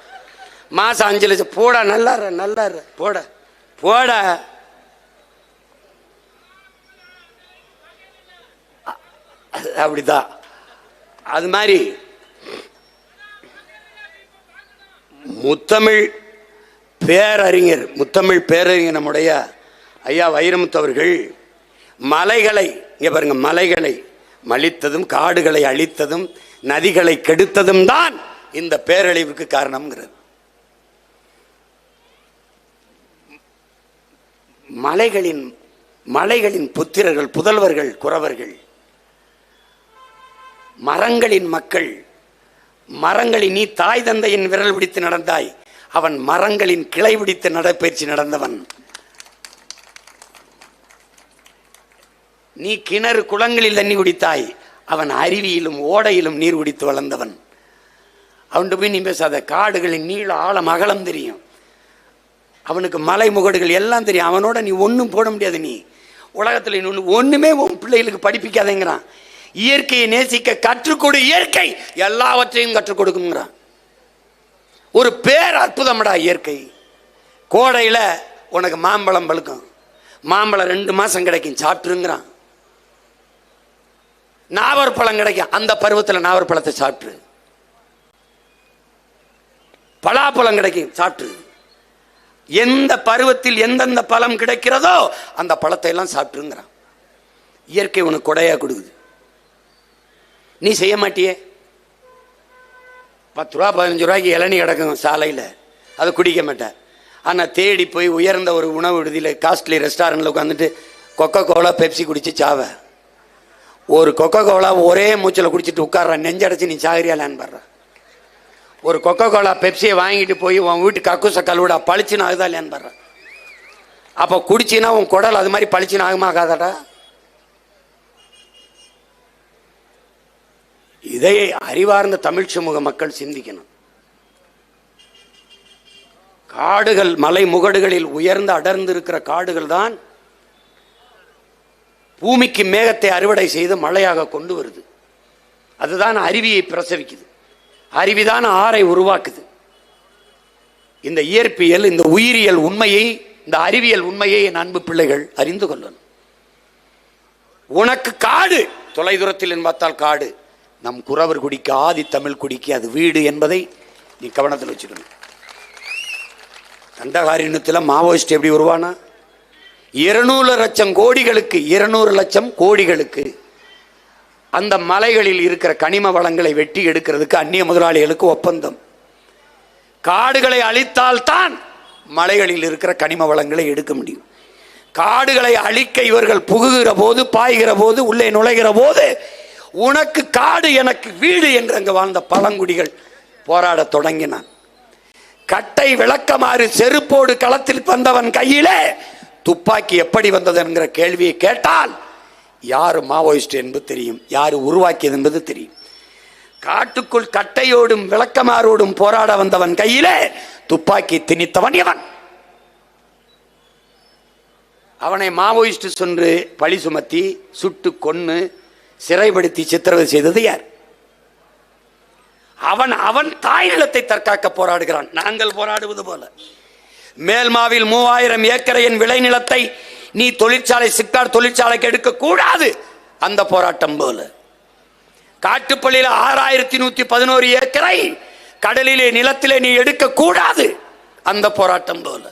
மாதம் 5 லட்சம் போடா. நல்லா போடா போடா. அப்படிதான். அது மாதிரி முத்தமிழ் பேரறிஞர் நம்முடைய ஐயா வைரமுத்து அவர்கள் மலைகளை, இங்க பாருங்க, மலைகளை மலித்ததும் காடுகளை அழித்ததும் நதிகளை கெடுத்ததும் தான் இந்த பேரழிவுக்கு காரணம்ங்கிறது. மலைகளின் புத்திரர்கள், புதல்வர்கள், குறவர்கள், மரங்களின் மக்கள். மரங்களின் நீ தாய் தந்தையின் விரல் பிடித்து நடந்தாய், அவன் மரங்களின் கிளை பிடித்து நடைபயிற்சி நடந்தவன். நீ கிணறு குளங்களில் தண்ணி குடித்தாய், அவன் அருவியிலும் ஓடையிலும் நீர் குடித்து வளர்ந்தவன். அவன்கிட்ட போய் நீ பேசாத. காடுகளின் நீள ஆழம் அகலம் தெரியும், அவனுக்கு மலை முகடுகள் எல்லாம் தெரியும். அவனோட நீ ஒன்றும் போட முடியாது. நீ உலகத்தில் ஒன்றுமே உன் பிள்ளைகளுக்கு படிப்பிக்காதேங்கிறான். இயற்கையை நேசிக்க கற்றுக்கொடு, இயற்கை எல்லாவற்றையும் கற்றுக் கொடுக்குங்கிறான். ஒரு பேர் அற்புதம்டா இயற்கை. கோடையில் உனக்கு மாம்பழம் பழுக்கும், மாம்பழம் 2 மாதம் கிடைக்கும், சாப்பிட்டுருங்கிறான். நாவற்பழம் கிடைக்கும், அந்த பருவத்தில் நாவற்பழத்தை சாப்பிட்டு. பலாப்பழம் கிடைக்கும், சாப்பிட்டு. எந்த பருவத்தில் எந்தெந்த பழம் கிடைக்கிறதோ அந்த பழத்தை எல்லாம் சாப்பிட்டுருங்கிறான். இயற்கை உனக்கு கொடையா கொடுக்குது, நீ செய்ய மாட்டியே. 10 ரூபா 15 ரூபாய்க்கு இளநீ கிடக்கும் சாலையில், அதை குடிக்க மாட்டேன். ஆனால் தேடி போய் உயர்ந்த ஒரு உணவு விடுதியில் காஸ்ட்லி ரெஸ்டாரண்ட்டில் உட்காந்துட்டு கொக்கோ கோலா பெப்சி குடிச்சு சாவ. ஒரு கொக்கோ கோலா ஒரே மூச்சில் குடிச்சிட்டு உட்கார்ற, நெஞ்சடைச்சு நீ சாகரியாலான்னு பாடுற. ஒரு கொக்கோ கோலா பெப்சியை வாங்கிட்டு போய் உன் வீட்டு கக்கூச கழுவிடா, பளிச்சுன்னு ஆகுதா இல்லையான்னு பாடுற. அப்போ குடிச்சின்னா உன் குடல் அது மாதிரி பளிச்சுன்னு ஆகுமா ஆகாதாடா? இதை அறிவார்ந்த தமிழ் சமூக மக்கள் சிந்திக்கணும். காடுகள், மலை முகடுகளில் உயர்ந்து அடர்ந்து இருக்கிற காடுகள் தான் பூமிக்கு மேகத்தை அறுவடை செய்து மழையாக கொண்டு வருது. அதுதான் அருவியை பிரசவிக்குது, அருவிதான் ஆறை உருவாக்குது. இந்த இயற்பியல், இந்த உயிரியல் உண்மையை, இந்த அறிவியல் உண்மையை என் அன்பு பிள்ளைகள் அறிந்து கொள்ளணும். உனக்கு காடு தொலைதூரத்தில் பார்த்தால் காடு, நம் குறவர் குடிக்கு, ஆதி தமிழ் குடிக்கு அது வீடு என்பதை நீ கவனத்தில் வச்சுக்கணும். கண்டகாரினத்தில் மாவோயிஸ்ட் எப்படி உருவானா? 200 லட்சம் கோடிகளுக்கு, 200 லட்சம் கோடிகளுக்கு அந்த மலைகளில் இருக்கிற கனிம வளங்களை வெட்டி எடுக்கிறதுக்கு அந்நிய முதலாளிகளுக்கு ஒப்பந்தம். காடுகளை அழித்தால்தான் மலைகளில் இருக்கிற கனிம வளங்களை எடுக்க முடியும். காடுகளை அழிக்க இவர்கள் புகுகிற போது, பாய்கிற போது, உள்ளே நுழைகிற போது, உனக்கு காடு எனக்கு வீடு என்று அங்கு வாழ்ந்த பழங்குடிகள் போராட தொடங்கினான். கட்டை விளக்கமாறு செருப்போடு களத்தில் வந்தவன் கையிலே துப்பாக்கி எப்படி வந்தது என்கிற கேள்வியை கேட்டால் யாரு மாவோயிஸ்ட் என்பது தெரியும், யாரு உருவாக்கியது என்பது தெரியும். காட்டுக்குள் கட்டையோடும் விளக்கமாறோடும் போராட வந்தவன் கையிலே துப்பாக்கி திணித்தவன் இவன். அவனை மாவோயிஸ்ட் சென்று பழி சுமத்தி சுட்டு கொன்னு சிறைப்படுத்தி சித்திரவதை செய்தது யார்? அவன் தாய் நிலத்தை தற்காக்க போராடுகிறான். நாங்கள் போராடுவது போல. மேல்மாவில் 3000 ஏக்கரையின் விளைநிலத்தை நீ தொழிற்சாலை, சிப்காட் தொழிற்சாலைக்கு எடுக்க கூடாது, அந்த போராட்டம் போல. காட்டுப்பள்ளியில் 6111 ஏக்கரை கடலிலே நிலத்திலே நீ எடுக்க கூடாது, அந்த போராட்டம் போல.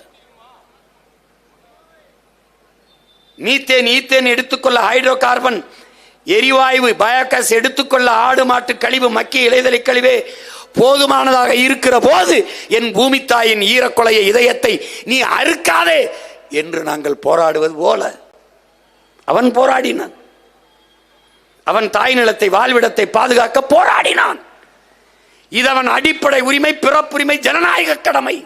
மீத்தேன் எடுத்துக்கொள்ள, ஹைட்ரோ கார்பன் எரிவாயு பயோகாஸ் எடுத்துக்கொள்ள ஆடு மாட்டு கழிவு, மக்கிய இலைதலை கழிவே போதுமானதாக இருக்கிற போது என் பூமி தாயின் ஈரக்கொலைய இதயத்தை நீ அறுக்காதே என்று நாங்கள் போராடுவது போல அவன் போராடினான். அவன் தாய் நிலத்தை, வாழ்விடத்தை பாதுகாக்க போராடினான். இது அவன் அடிப்படை உரிமை, பிறப்புரிமை, ஜனநாயக கடமை.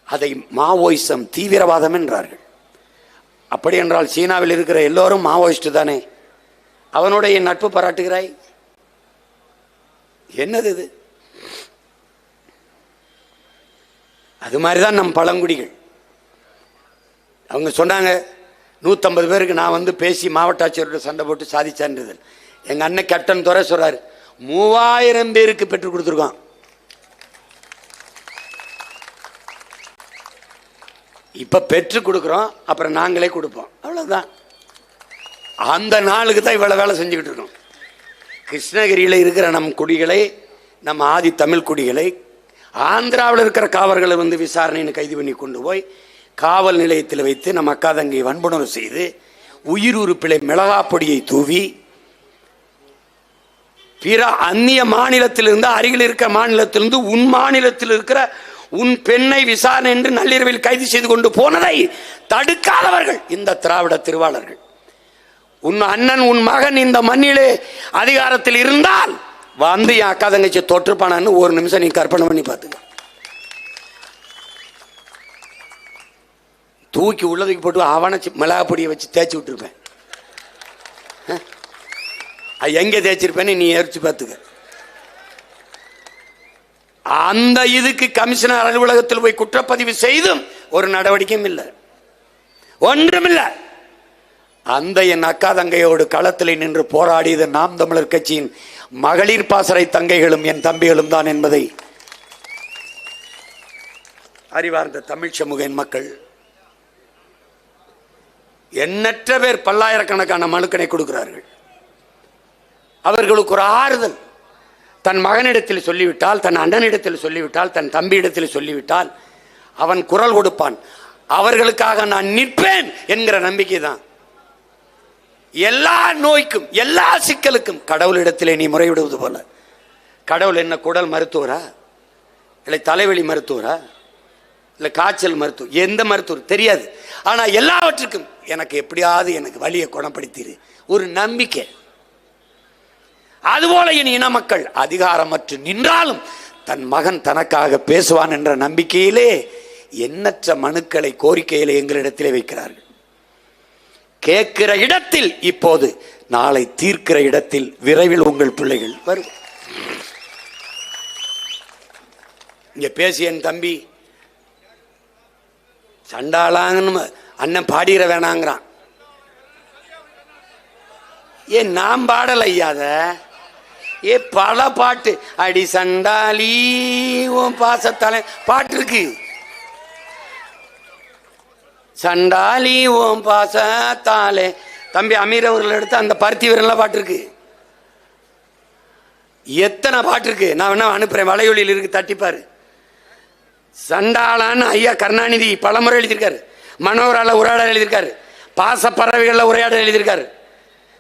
அதை மாவோயிசம், தீவிரவாதம் என்றார்கள். அப்படி என்றால் சீனாவில் இருக்கிற எல்லோரும் மாவோயிஸ்ட் தானே? அவனுடைய நட்பு பாராட்டுகிறாய்? என்னது இது? அது மாதிரிதான் நம் பழங்குடிகள். அவங்க சொன்னாங்க 150 பேருக்கு நான் பேசி மாவட்ட ஆட்சியரோட சண்டை போட்டு சாதிச்சான்றது. எங்க அண்ணன் கேப்டன் துரை சொல்றாரு, 3000 பேருக்கு பெற்றுக் கொடுத்துருக்கோம். இப்ப பெற்றுக் கொடுக்குறோம், அப்புறம் நாங்களே கொடுப்போம், அவ்வளவுதான். அந்த நாளுக்கு தான் இவ்வளவு வேலை செஞ்சுக்கிட்டு இருக்கோம். கிருஷ்ணகிரியில் இருக்கிற நம் குடிகளை, நம்ம ஆதி தமிழ் குடிகளை ஆந்திராவில் இருக்கிற காவலர்களை வந்து விசாரணைன்னு கைது பண்ணி கொண்டு போய் காவல் நிலையத்தில் வைத்து நம்ம அக்கா தங்கை வன்புணர்வு செய்து உயிர் உறுப்பிலை மிளகாப்பொடியை தூவி பிற அந்நிய மாநிலத்திலிருந்து, அருகில் இருக்கிற மாநிலத்திலிருந்து உன் மாநிலத்தில் இருக்கிற உன் பெண்ணை விசாரணை என்று நள்ளிரவில் கைது செய்து கொண்டு போனதை தடுக்காதவர்கள் இந்த திராவிட திருவாளர்கள். உன் அண்ணன் உன் மகன் இந்த மண்ணிலே அதிகாரத்தில் இருந்தால் வந்து என் அக்கா தங்கச்சி தொற்றுப்பானு ஒரு நிமிஷம் நீ கற்பனை பண்ணி பார்த்துக்க. தூக்கி உள்ளதுக்கு போட்டு அவனை மிளகாப்பொடியை வச்சு தேய்ச்சி விட்டுருப்பேன். எங்க தேய்ச்சிருப்பேன்னு நீ எரிச்சு பார்த்துக்க. அந்த இதுக்கு கமிஷனர் அலுவலகத்தில் போய் குற்றப்பதிவு செய்தும் ஒரு நடவடிக்கையும் இல்லை, ஒன்றுமில்லை. அந்த என் அக்கா தங்கையோடு களத்தில் நின்று போராடியது நாம் தமிழர் கட்சியின் மகளிர் பாசறை தங்கைகளும் என் தம்பிகளும் தான் என்பதை அறிவார்ந்த தமிழ் சமூக மக்கள் எண்ணற்ற பேர் பல்லாயிரக்கணக்கான மனுக்களை கொடுக்கிறார்கள். அவர்களுக்கு ஒரு ஆறுதல். தன் மகனிடத்தில் சொல்லிவிட்டால், தன் அண்ணனிடத்தில் சொல்லிவிட்டால், தன் தம்பியிடத்தில் சொல்லிவிட்டால் அவன் குரல் கொடுப்பான். அவர்களுக்காக நான் நிற்பேன் என்கிற நம்பிக்கை தான். எல்லா நோய்க்கும் எல்லா சிக்கலுக்கும் கடவுளிடத்திலே நீ முறையிடுவது போல. கடவுள் என்ன குடல் மருத்துவரா, இல்லை தலைவலி மருத்துவரா, இல்லை காய்ச்சல் மருத்துவர், எந்த மருத்துவர் தெரியாது. ஆனால் எல்லாவற்றுக்கும் எனக்கு எப்படியாவது எனக்கு வலியை குணப்படுத்திடு ஒரு நம்பிக்கை. அதுபோல என் இன மக்கள் அதிகாரமற்று நின்றாலும் தன் மகன் தனக்காக பேசுவான் என்ற நம்பிக்கையிலே எண்ணற்ற மனுக்களை கோரிக்கைகளை எங்களிடத்திலே வைக்கிறார்கள். கேட்கிற இடத்தில் இப்போது, நாளை தீர்க்கிற இடத்தில் விரைவில் உங்கள் பிள்ளைகள் வரும். இங்க பேசிய என் தம்பி சண்டாளாங்கன்னு அண்ணன் பாடிற வேணாங்கிறான். ஏன் நாம் பாடல ஐயாத? ஏ பல பாட்டு, அடி சண்டாலி உன் பாசத்தாலே பாட்டு இருக்கு. சண்டாலி ஓம் பாசத்தாலே தம்பி அமீர் அவர்கள் எடுத்து அந்த பருத்தி வீரன்லாம் பாட்டு இருக்கு. எத்தனை பாட்டு இருக்கு, நான் வேணா அனுப்புறேன், வலையொலியில் இருக்கு, தட்டிப்பாரு. சண்டாளான்னு ஐயா கருணாநிதி பலமுறை எழுதியிருக்காரு, மனோரால உரையாடல் எழுதியிருக்காரு, பாச பறவைகள்ல உரையாடல் எழுதியிருக்காரு.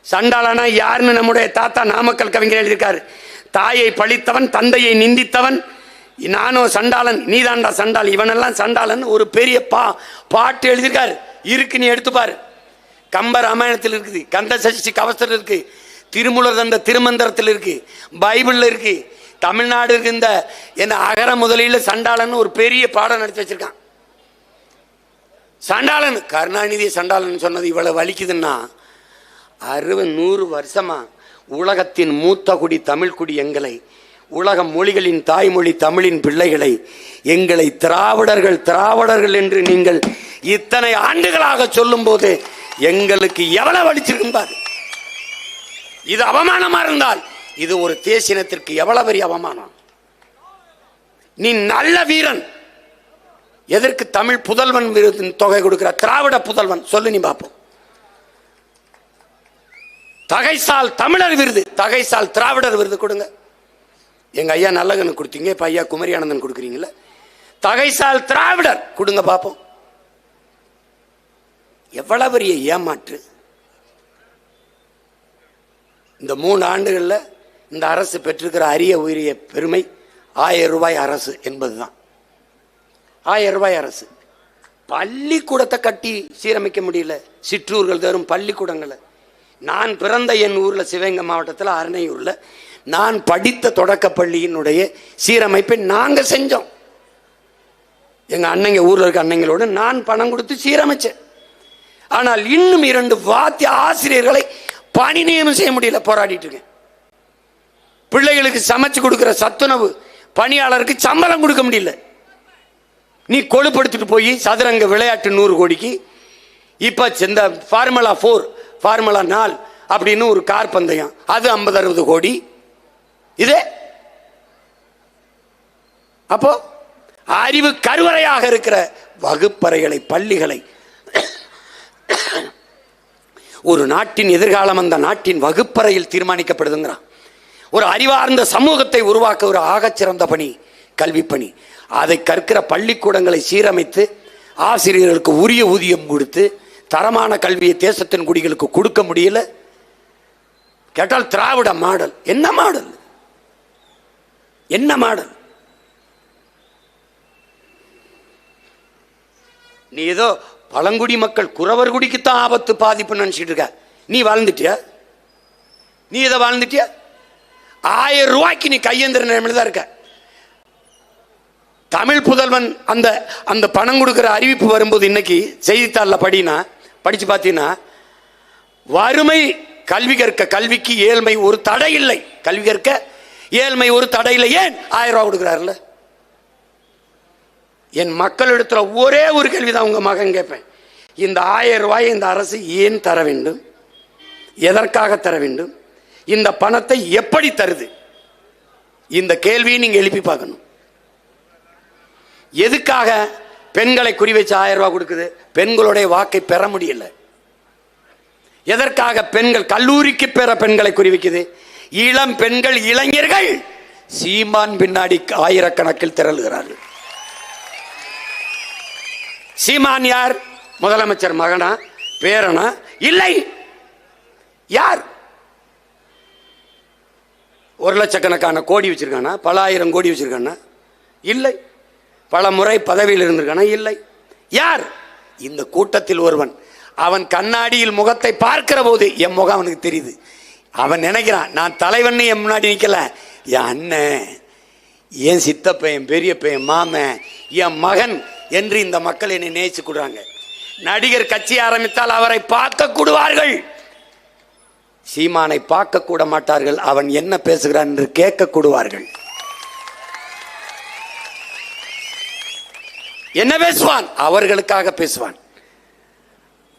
சண்டாளானா யாருன்னு நம்முடைய தாத்தா நாமக்கல் கவிஞர் எழுதியிருக்காரு. தாயை பழித்தவன், தந்தையை நிந்தித்தவன், நானும் சண்டாளன், நீதாண்டா சண்டாள், இவனெல்லாம் சண்டாளன் ஒரு பெரிய பாட்டு எழுதியிருக்காரு. இருக்கு, நீ எடுத்துப்பாரு. கம்ப ராமாயணத்தில் இருக்குது, கந்த சஷ்டி கவசத்தில் இருக்கு, திருமூலர் தந்த திருமந்திரத்தில் இருக்கு, பைபிள்ல இருக்கு, தமிழ்நாடு இருக்கு. இந்த என்ன அகர முதலில் சண்டாளன் ஒரு பெரிய பாடம் நடத்தி வச்சிருக்கான். சண்டாளன் கருணாநிதி சண்டாளன் சொன்னது இவ்வளவு வலிக்குதுன்னா, 60-100 வருஷமா உலகத்தின் மூத்த குடி தமிழ் குடி எங்களை, உலக மொழிகளின் தாய்மொழி தமிழின் பிள்ளைகளை, எங்களை திராவிடர்கள் திராவிடர்கள் என்று நீங்கள் இத்தனை ஆண்டுகளாக சொல்லும் போது எங்களுக்கு எவ்வளவு வலிச்சிருந்தார். இது அவமானமா இருந்தால் இது ஒரு தேசினத்திற்கு எவ்வளவு பெரிய அவமானம். நீ நல்ல வீரன், எதற்கு தமிழ் புதல்வன் தொகை கொடுக்கிற? திராவிட புதல்வன் சொல்லு, நீ பார்ப்போம். தகைசால் தமிழர் விருது, தகைசால் திராவிடர் விருது கொடுங்க. எங்க ஐயா நல்லகனு கொடுத்தீங்க, இப்ப ஐயா குமரி ஆனந்தன் கொடுக்குறீங்களா? தகைசால் திராவிடர் கொடுங்க பார்ப்போம். எவ்வளவு பெரிய ஏமாற்று. இந்த 3 ஆண்டுகள்ல இந்த அரசு பெற்றிருக்கிற அரிய உரிய பெருமை 1000 ரூபாய் அரசு என்பதுதான். 1000 ரூபாய் அரசு. பள்ளிக்கூடத்தை கட்டி சீரமைக்க முடியல, சிற்றூர்கள் தரும் பள்ளிக்கூடங்களை. நான் பிறந்த என் ஊர்ல சிவகங்கை மாவட்டத்தில் அரணையூர்ல நான் படித்த தொடக்க பள்ளியினுடைய சீரமைப்பை நாங்க செஞ்சோம். எங்க அண்ணங்க ஊர்ல இருக்க அண்ணங்களோடு நான் பணம் கொடுத்து சீரமைச்சேன். ஆனால் இன்னும் 2 வாத்திய ஆசிரியர்களை பணி நியமனம் செய்ய முடியல, போராடிட்டு இருக்கேன். பிள்ளைகளுக்கு சமைச்சு கொடுக்கிற சத்துணவு பணியாளருக்கு சம்பளம் கொடுக்க முடியல. நீ கொழுப்படுத்திட்டு போய் சதுரங்க விளையாட்டு 100 கோடிக்கு இப்ப இந்த ஃபார்முலா 4 ஃபார்முலா 4 அப்படின்னு ஒரு கார் பந்தயம், அது 50-60 கோடி. இதே அப்போ அறிவு கருவறையாக இருக்கிற வகுப்பறைகளை, பள்ளிகளை, ஒரு நாட்டின் எதிர்காலம் அந்த நாட்டின் வகுப்பறையில் தீர்மானிக்கப்படுதுங்கிறான். ஒரு அறிவார்ந்த சமூகத்தை உருவாக்க ஒரு ஆகச்சிறந்த பணி கல்வி பணி. அதை கற்கிற பள்ளிக்கூடங்களை சீரமைத்து ஆசிரியர்களுக்கு உரிய ஊதியம் கொடுத்து தரமான கல்வியை தேசத்தின் குடிகளுக்கு கொடுக்க முடியல. கேட்டால் திராவிட மாடல். என்ன மாடல்? என்ன மாடல்? நீ ஏதோ பழங்குடி மக்கள் குறவர் குடிக்குத்தான் ஆபத்து பாதிப்பு நினைச்சிட்டு இருக்க. நீ வாழ்ந்துட்டியா? நீ இதை வாழ்ந்துட்டியா? 1000 ரூபாய்க்கு நீ கையெந்திர நிலைமையில தான் இருக்க. தமிழ் புதல்வன் அந்த அந்த பணம் கொடுக்கிற அறிவிப்பு வரும்போது இன்னைக்கு செய்தித்தாளில் படிச்சு பார்த்தீங்கன்னா, வறுமை கல்வி கற்க, கல்விக்கு ஏழ்மை ஒரு தடை இல்லை, கல்வி கற்க ஏழ்மை ஒரு தடை இல்லை. ஏன் 1000 ரூபாய் கொடுக்குறாருல்ல? என் மக்களிடத்துல ஒரே ஒரு கேள்விதான் உங்க மகன் கேட்பேன், இந்த 1000 ரூபாயை இந்த அரசு ஏன் தர வேண்டும்? எதற்காக தர வேண்டும்? இந்த பணத்தை எப்படி தருது? இந்த கேள்வியை நீங்க எழுப்பி பார்க்கணும். எதுக்காக பெண்களை குறி வச்சு 1000 ரூபாய் கொடுக்குது? பெண்களுடைய வாக்கை பெற முடியல. எதற்காக பெண்கள் கல்லூரிக்கு பெற பெண்களை குறி வைக்குது? இளம் பெண்கள், இளைஞர்கள் சீமான் பின்னாடி ஆயிரக்கணக்கில் திரளுகிறார்கள். சீமான் யார்? முதலமைச்சர் மகனா, பேரனா? இல்லை. யார்? 1 லட்சக்கணக்கான கோடி வச்சிருக்கானா? பல ஆயிரம் கோடி வச்சிருக்கானா? இல்லை. பல முறை பதவியில் இருந்திருக்கானா? இல்லை. யார்? இந்த கூட்டத்தில் ஒருவன். அவன் கண்ணாடியில் முகத்தை பார்க்கிற போது என் முகம் அவனுக்கு தெரியுது. அவன் நினைக்கிறான், நான் தலைவன் என் முன்னாடி நிற்கல, என் அண்ணன், என் சித்தப்பன், என் பெரியப்பன், என் மாமன், என் மகன் என்று இந்த மக்கள் என்னை நேசிச்சு கொடுறாங்க. நடிகர் கட்சி ஆரம்பித்தால் அவரை பார்க்க கூடுவார்கள், சீமானை பார்க்க கூட மாட்டார்கள். அவன் என்ன பேசுகிறான் என்று கேட்க கூடுவார்கள். என்ன பேசுவான்? அவர்களுக்காக பேசுவான்.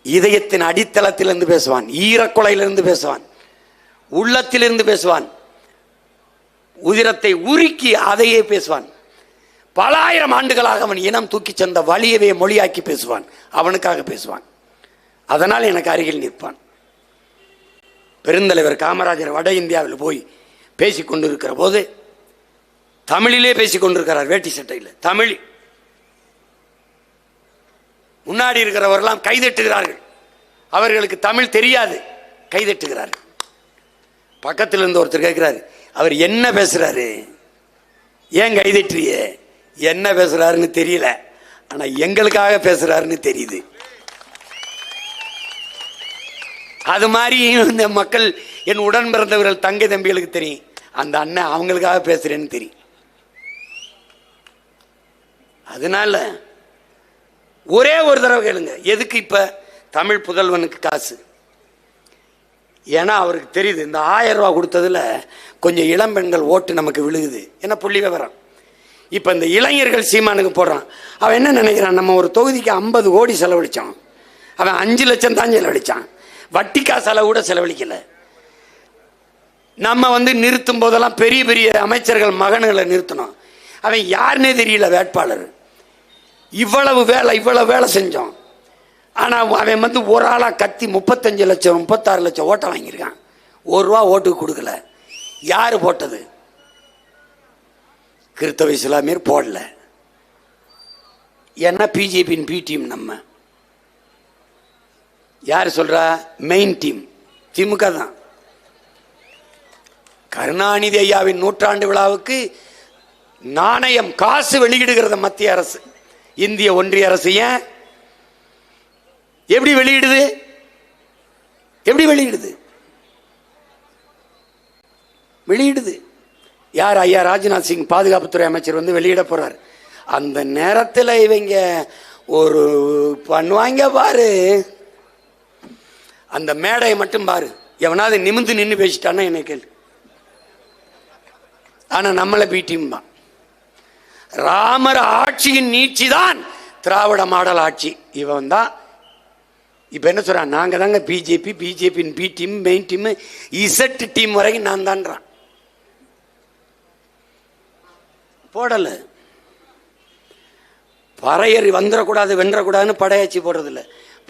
இதயத்தின் அடித்தளத்திலிருந்து பேசுவான், ஈரக்குலையிலிருந்து பேசுவான், உள்ளத்திலிருந்து பேசுவான், உதிரத்தை உருக்கி அதையே பேசுவான். பல ஆயிரம் ஆண்டுகளாக அவன் இனம் தூக்கி சென்ற வலியவே மொழியாக்கி பேசுவான். அவனுக்காக பேசுவான். அதனால் எனக்கு அருகில் நிற்பான். பெருந்தலைவர் காமராஜர் வட இந்தியாவில் போய் பேசிக் கொண்டிருக்கிற போது தமிழிலே பேசிக் கொண்டிருக்கிறார், வேட்டி சட்டையில் தமிழ். முன்னாடி இருக்கிறவரெல்லாம் கைதட்டுகிறார்கள். அவர்களுக்கு தமிழ் தெரியாது, கைதட்டுகிறார்கள். பக்கத்தில் இருந்து ஒருத்தர் கேட்கிறாரு, அவர் என்ன பேசுறாரு, ஏன் கைதட்டுறிய? என்ன பேசுறாருன்னு தெரியல, ஆனா எங்களுக்காக பேசுறாருன்னு தெரியுது. அது மாதிரி இந்த மக்கள், என் உடன் பிறந்தவர்கள், தங்கை தம்பிகளுக்கு தெரியும், அந்த அண்ணன் அவங்களுக்காக பேசுறேன்னு தெரியும். அதனால ஒரே ஒரு தடவை கேளுங்க, எதுக்கு இப்ப தமிழ் புதல்வனுக்கு காசு? ஏன்னா அவருக்கு தெரியுது, இந்த 1000 ரூபாய் கொடுத்ததுல கொஞ்சம் இளம் பெண்கள் ஓட்டு நமக்கு விழுகுது. என்ன புள்ளி விவரம். இப்ப இந்த இளைஞர்கள் சீமானுக்கு போடுறான். அவன் என்ன நினைக்கிறான், நம்ம ஒரு தொகுதிக்கு 50 கோடி செலவழிச்சான், அவன் 5 லட்சம் தான் செலவழிச்சான், வட்டி காசால கூட செலவழிக்கல. நம்ம நிறுத்தும் போதெல்லாம் பெரிய பெரிய அமைச்சர்கள் மகன்களை நிறுத்தணும். அவன் யாருன்னே தெரியல வேட்பாளர். இவ்வளவு வேலை செஞ்சோம். ஆனா அவன் ஒரு ஆளா கத்தி 35 லட்சம் 36 லட்சம் ஓட்டை வாங்கியிருக்கான். 1 ரூபா ஓட்டுக்கு கொடுக்கல. யாரு போட்டது? கிறிஸ்தவ இஸ்லாமியர் போடல. ஏன்னா பிஜேபியின் பி டீம். நம்ம யாரு சொல்றா? மெயின் டீம் திமுக தான். கருணாநிதி ஐயாவின் 100ஆண்டு விழாவுக்கு நாணயம், காசு வெளியிடுகிறது மத்திய அரசு, இந்திய ஒன்றிய அரசு. ஏன்? எப்படி வெளியிடுது? வெளியிடுது யார்? ஐயா ராஜ்நாத் சிங் பாதுகாப்புத்துறை அமைச்சர் வெளியிட போறார். அந்த நேரத்தில் இவங்க ஒரு பண்ணுவாங்க பாரு, அந்த மேடையை மட்டும் பாரு. எவனாவது நிமிந்து நின்று பேசிட்டான்னா என்ன கேள்வி? ஆனா நம்மள பீட்டியும் தான். ராமர் ஆட்சியின் நீட்சி தான் திராவிட மாடல் ஆட்சி. இவன் தான் இப்போ என்ன சொல்கிறான், நாங்கள் தாங்க பிஜேபி, பிஜேபியின் B team, main team, Z team வரைக்கும் நான் தான்றான். போடலை. பறையர் வந்துடக்கூடாது வென்றக்கூடாதுன்னு படையாச்சி போடுறதில்ல,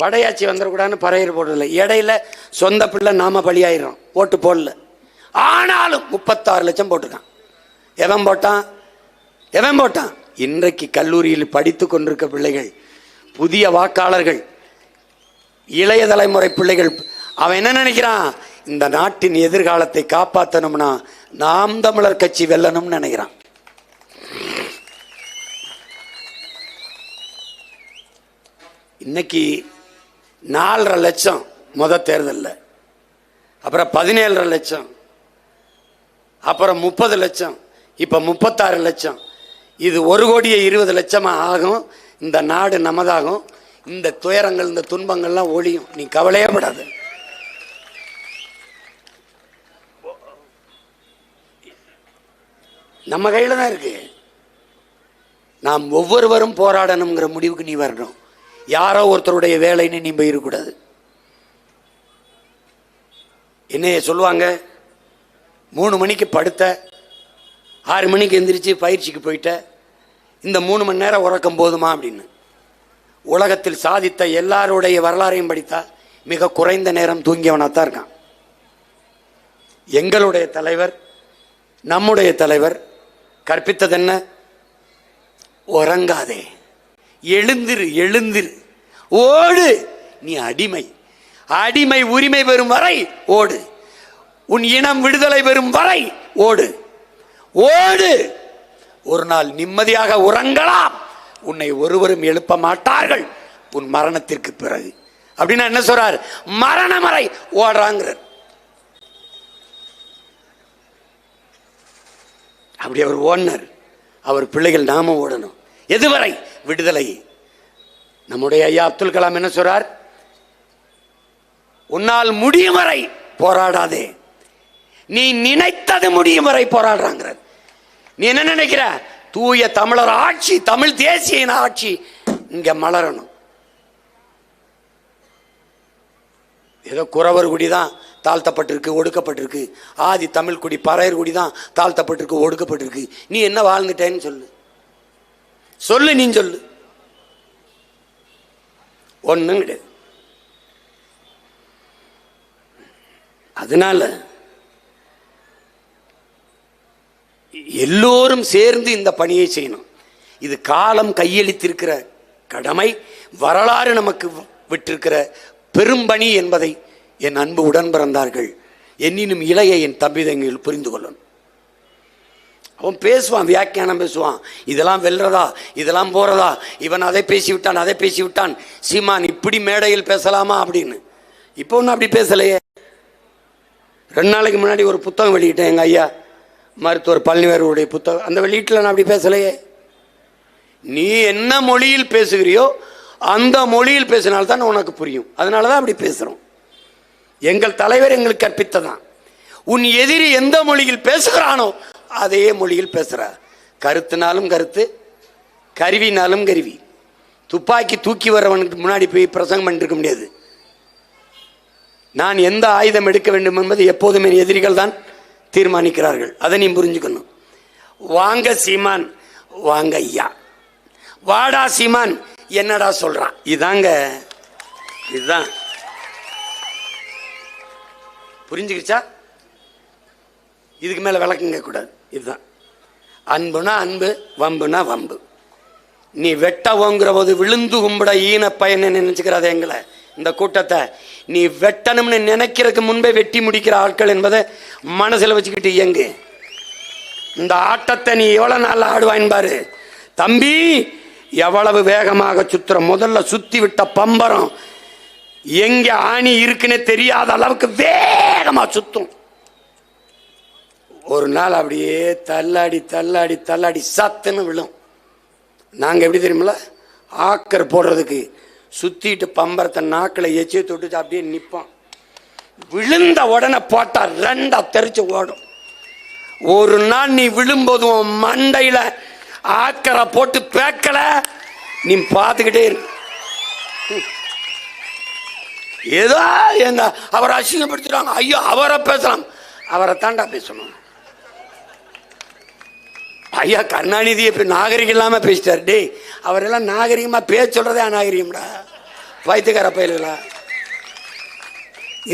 படையாச்சி வந்துடக்கூடாதுன்னு பறையர் போடுறதில்ல. இடையில சொந்த பிள்ளை நாம பலியாயிரும், ஓட்டு போடல. ஆனாலும் 36 லட்சம் போட்டிருக்கான். எவன் போட்டான்? எவன் போட்டான்? இன்றைக்கு கல்லூரியில் படித்து கொண்டிருக்க பிள்ளைகள், புதிய வாக்காளர்கள், இளைய தலைமுறை பிள்ளைகள். அவன் என்ன நினைக்கிறான்? இந்த நாட்டின் எதிர்காலத்தை காப்பாற்றணும்னா நாம் தமிழர் கட்சி வெல்லணும்னு நினைக்கிறான். இன்னைக்கு 4.5 லட்சம் முத தேர்தலில், அப்புறம் 17.5 லட்சம், அப்புறம் 30 லட்சம், இப்போ 36 லட்சம். இது 1,20,00,000 ஆகும். இந்த நாடு நமதாகும். இந்த துயரங்கள், இந்த துன்பங்கள்லாம் ஒழியும். நீ கவலையே படாது. நம்ம கையில் தான் இருக்கு. நாம் ஒவ்வொருவரும் போராடணுங்கிற முடிவுக்கு நீ வரணும். யாரோ ஒருத்தருடைய வேலைன்னு நீ போயிடக்கூடாது. என்னைய சொல்லுவாங்க, 3 மணிக்கு படுத்த, 6 மணிக்கு எந்திரிச்சு பயிற்சிக்கு போயிட்ட, இந்த 3 மணி நேரம் உறக்கம் போதுமா அப்படின்னு. உலகத்தில் சாதித்த எல்லாருடைய வரலாறையும் படித்தா மிக குறைந்த நேரம் தூங்கியவனாத்தான் இருக்கான். எங்களுடைய தலைவர், நம்முடைய தலைவர் கற்பித்தது என்ன? உறங்காதே, எழுந்திரு, எழுந்திரு, ஓடு. நீ அடிமை, அடிமை உரிமை பெறும் வரை ஓடு. உன் இனம் விடுதலை பெறும் வரை ஓடு, ஓடு. ஒரு நாள் நிம்மதியாக உறங்கலாம். உன்னை ஒருவரும் எழுப்ப மாட்டார்கள் உன் மரணத்திற்கு பிறகு. அப்படின்னா என்ன சொல்றார்? மரணம் வரை ஓடுறாங்கிறார். அப்படி அவர் ஓடினார். அவர் பிள்ளைகள் நாம ஓடணும். எதுவரை? விடுதலை. நம்முடைய ஐயா அப்துல் கலாம் என்ன சொல்றார்? உன்னால் முடியும் வரை போராடாதே, நீ நினைத்தது முடியும் வரை போராடுறாங்கிறார். நீ என்ன நினைக்கிற? தூய தமிழர் ஆட்சி, தமிழ் தேசிய ஆட்சி இங்க மலரணும். ஏதோ குறவர் குடி தான் தாழ்த்தப்பட்டிருக்கு, ஒடுக்கப்பட்டிருக்கு. ஆதி தமிழ் குடி, பறையர் குடி தான் தாழ்த்தப்பட்டிருக்கு, ஒடுக்கப்பட்டிருக்கு. நீ என்ன வாழ்ந்துட்டேன்னு சொல்லு, சொல்லு, நீ சொல்லு. ஒண்ணும் கிடையாது. அதனால எல்லோரும் சேர்ந்து இந்த பணியை செய்யணும். இது காலம் கையளித்திருக்கிற கடமை, வரலாறு நமக்கு விட்டிருக்கிற பெரும்பணி என்பதை என் அன்பு உடன் பிறந்தார்கள், என்னினும் இளைய என் தம்பிதங்கள் புரிந்து கொள்ளணும். அவன் பேசுவான், வியாக்கியானம் பேசுவான், இதெல்லாம் வெல்றதா, இதெல்லாம் போறதா, இவன் அதை பேசிவிட்டான், அதை பேசிவிட்டான், சீமான் இப்படி மேடையில் பேசலாமா அப்படின்னு. இப்போ ஒன்றும் அப்படி பேசலையே. 2 நாளைக்கு முன்னாடி ஒரு புத்தகம் வெளியிட்டேன், எங்கள் ஐயா மருத்துவர் பழனிவேருடைய புத்தகம். அந்த வெளியீட்டில் நான் அப்படி பேசலையே. நீ என்ன மொழியில் பேசுகிறியோ அந்த மொழியில் பேசினால்தான் உனக்கு புரியும். அதனால தான் அப்படி பேசுகிறோம். எங்கள் தலைவர் எங்களுக்கு கற்பித்ததான். உன் எதிரி எந்த மொழியில் பேசுகிறானோ அதே மொழியில் பேசுகிற. கருத்துனாலும் கருத்து, கருவினாலும் கருவி. துப்பாக்கி தூக்கி வரவனுக்கு முன்னாடி போய் பிரசங்கம் பண்ணிருக்க முடியாது. நான் எந்த ஆயுதம் எடுக்க வேண்டும் என்பது எப்போதுமே எதிரிகள் தான் தீர்மானிக்கிறார்கள். அதை நீ புரிஞ்சுக்கணும். வாங்க சீமான், வாங்க ஐயா, வாடா சீமான், என்னடா சொல்றான், இதாங்க, இதுதான். புரிஞ்சுக்கிச்சா? இதுக்கு மேல விளக்கம் கேட்க கூடாது. இதுதான் அன்புனா அன்பு, வம்புனா வம்பு. நீ வெட்ட ஓங்குற போது விழுந்து கும்பிட ஈன பயன் நினைச்சுக்கிறாத எங்களை, இந்த கூட்டத்தை நீ வெட்டணும்னு நினைக்கிறதுக்கு முன்பே வெட்டி முடிக்கிற ஆட்கள் என்பதை மனசுல வச்சுக்கிட்டு இயங்கு. இந்த ஆட்டத்தை நீ எவ்வளவு நாள் ஆடுவாயின் பாரு தம்பி. எவ்வளவு வேகமாக சுத்துற, முதல்ல சுத்தி விட்ட பம்பரம் எங்க ஆணி இருக்குன்னு தெரியாத அளவுக்கு வேகமா சுத்தும். ஒரு நாள் அப்படியே தள்ளாடி தள்ளாடி தள்ளாடி சத்துன்னு விழும். நாங்க எப்படி தெரியுமில்ல, ஆக்கர் போடுறதுக்கு சுத்திட்டு பம்பரத்தை நாக்கில் எச்சியை தொட்டு அப்படியே நிற்போம். விழுந்த உடனே போட்டா 2 தெரிச்சு ஓடும். ஒரு நாள் நீ விழும்போது மண்டையில ஆக்கரை போட்டு பேக்கல, நீ பார்த்துக்கிட்டே இரு. ஏதோ எங்க அவரை அசிங்கப்படுத்திடுவாங்க. ஐயோ அவரை பேசலாம், அவரை தாண்டா பேசணும். ஐயா கருணாநிதியை இப்போ நாகரிகம் இல்லாமல் பேசிட்டார். டே அவரெல்லாம் நாகரிகமாக பேச சொல்றதே அநாகரிகம்டா, பைத்தியக்கார பயில்களா.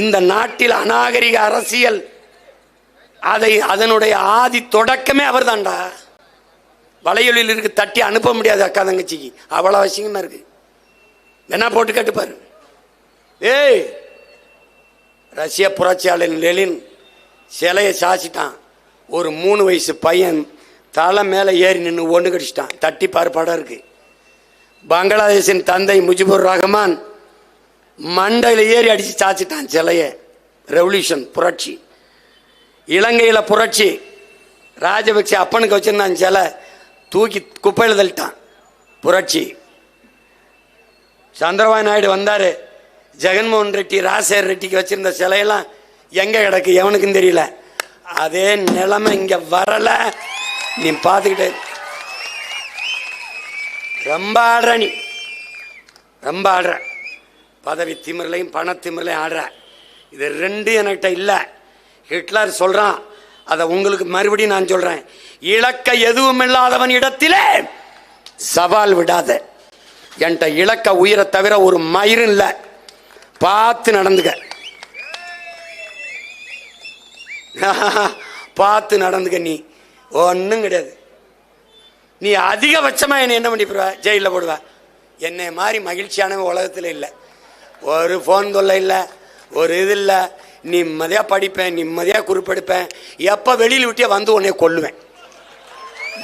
இந்த நாட்டில் அநாகரிக அரசியல் அதனுடைய ஆதி தொடக்கமே அவர் தான்டா. வளையலில் இருக்கு, தட்டி அனுப்ப முடியாது அக்கா தங்கச்சிக்கு, அவ்வளோ அவசியமா இருக்கு. என்ன போட்டு கட்டுப்பாரு. ஏய் ரஷ்ய புரட்சியாளர் லெனின் சிலையை சாச்சிட்டான். ஒரு 3 வயசு பையன் தலை மேலே ஏறி நின்று ஒன்று கடிச்சிட்டான். தட்டி பாரு படம் இருக்கு. பங்களாதேஷின் தந்தை முஜிபுர் ரஹ்மான் மண்டையில் ஏறி அடித்து சாச்சிட்டான் சிலையை. ரெவல்யூஷன், புரட்சி. இலங்கையில் புரட்சி, ராஜபக்சே அப்பனுக்கு வச்சிருந்தான் சிலை, தூக்கி குப்பையில் தள்ளிட்டான். புரட்சி. சந்திரபாபு நாயுடு வந்தார், ஜெகன்மோகன் ரெட்டி ராஜசேகர் ரெட்டிக்கு வச்சிருந்த சிலையெல்லாம் எங்கே கிடக்கு எவனுக்கும் தெரியல. அதே நிலைமை இங்கே வரல, நீ பார்த்துக்கிட்டே. ரொம்ப ஆடுற, நீ ரொம்ப ஆடுற. பதவி திமிரலையும் பண திமிரலையும் ஆடுற. இது ரெண்டு என்கிட்ட இல்லை. ஹிட்லர் சொல்றான், அதை உங்களுக்கு மறுபடியும் நான் சொல்றேன். இலக்க எதுவும் இல்லாதவன் இடத்திலே சவால் விடாத. என்கிட்ட இலக்க உயிரை தவிர ஒரு மயிரும் இல்லை, பார்த்து நடந்துக்க, பார்த்து நடந்துக்க. நீ ஒன்றும் கிடையாது. நீ அதிகபட்சமாக என்னை என்ன பண்ணி போடுவ, ஜெயிலில் போடுவ. என்னை மாதிரி மகிழ்ச்சியானவன் உலகத்தில் இல்லை. ஒரு ஃபோன் தொல்லை இல்லை, ஒரு இது இல்லை. நிம்மதியாக படிப்பேன், நிம்மதியாக குறிப்பெடுப்பேன். எப்போ வெளியில் விட்டே வந்து உன்னை கொல்லுவேன்,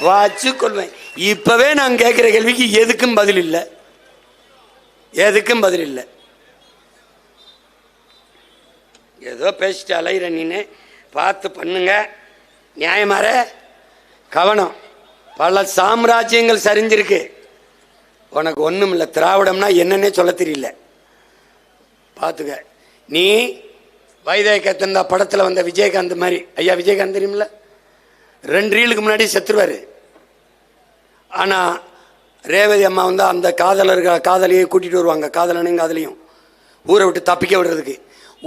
வச்சு கொள்வேன். இப்போவே நான் கேட்குற கேள்விக்கு எதுக்கும் பதில் இல்லை, எதுக்கும் பதில் இல்லை. ஏதோ பேசிட்டு அலைகிற நீனு, பார்த்து பண்ணுங்க. நியாயமாற கவனம். பல சாம்ராஜ்யங்கள் சரிஞ்சிருக்கு, உனக்கு ஒன்றும் இல்லை. திராவிடம்னா என்னன்னே சொல்ல தெரியல, பார்த்துக்க. நீ வைதேகத்தந்தா படத்தில் வந்த விஜயகாந்த் மாதிரி. ஐயா விஜயகாந்த் தெரியுமில்ல, 2 ரீலுக்கு முன்னாடி செத்துருவார். ஆனால் ரேவதி அம்மா வந்து அந்த காதலியை கூட்டிகிட்டு வருவாங்க, காதலனையும் காதலியும் ஊரை விட்டு தப்பிக்க விடுறதுக்கு.